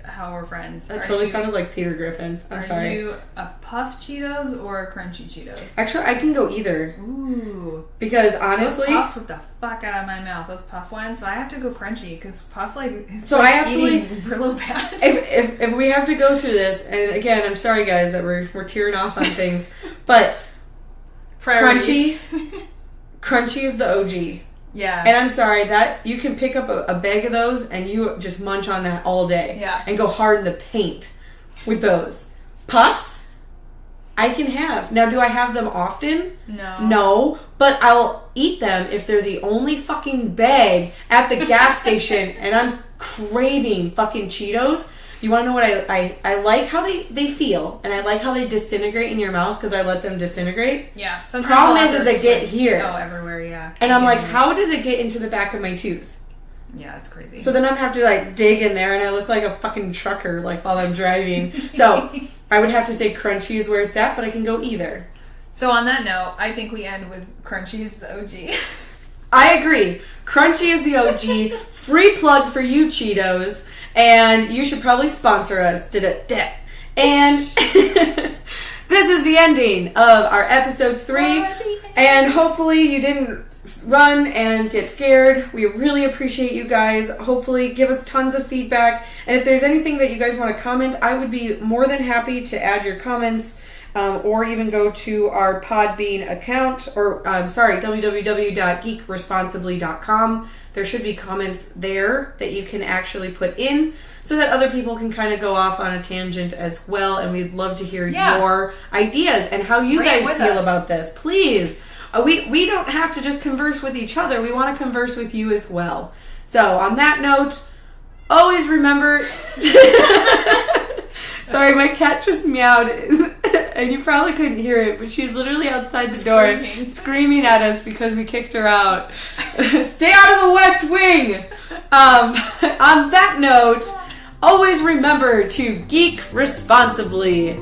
how we're friends. That totally sounded like Peter Griffin. I'm sorry. Are you a puff Cheetos or a crunchy Cheetos? Actually, I can go either. Ooh. Because honestly, those puffs whip the fuck out of my mouth. Those puff ones. So I have to go crunchy because puff it's so like I absolutely eating Brillo bad. If we have to go through this, and again, I'm sorry guys that we're tearing off on things, but crunchy is the OG. Yeah. And I'm sorry that you can pick up a bag of those and you just munch on that all day. Yeah. And go hard in the paint with those. Puffs, I can have. Now, do I have them often? No. But I'll eat them if they're the only fucking bag at the gas station and I'm craving fucking Cheetos. You want to know what I like how they feel, and I like how they disintegrate in your mouth because I let them disintegrate. Yeah. Problem is they get here. Oh, everywhere, yeah. And I'm like, how does it get into the back of my tooth? Yeah, it's crazy. So then I'm have to like dig in there, and I look like a fucking trucker like while I'm driving. So I would have to say crunchy is where it's at, but I can go either. So on that note, I think we end with crunchy is the OG. I agree. Crunchy is the OG. Free plug for you, Cheetos. And you should probably sponsor us. And this is the ending of our episode 3. And hopefully you didn't run and get scared. We really appreciate you guys. Hopefully give us tons of feedback. And if there's anything that you guys want to comment, I would be more than happy to add your comments, or even go to our Podbean account, or www.geekresponsibly.com. There should be comments there that you can actually put in so that other people can kind of go off on a tangent as well. And we'd love to hear your ideas and how you guys feel about this. Please. We don't have to just converse with each other. We want to converse with you as well. So on that note, always remember... Sorry, my cat just meowed, and you probably couldn't hear it, but she's literally outside the door screaming at us because we kicked her out. Stay out of the West Wing! On that note, always remember to geek responsibly.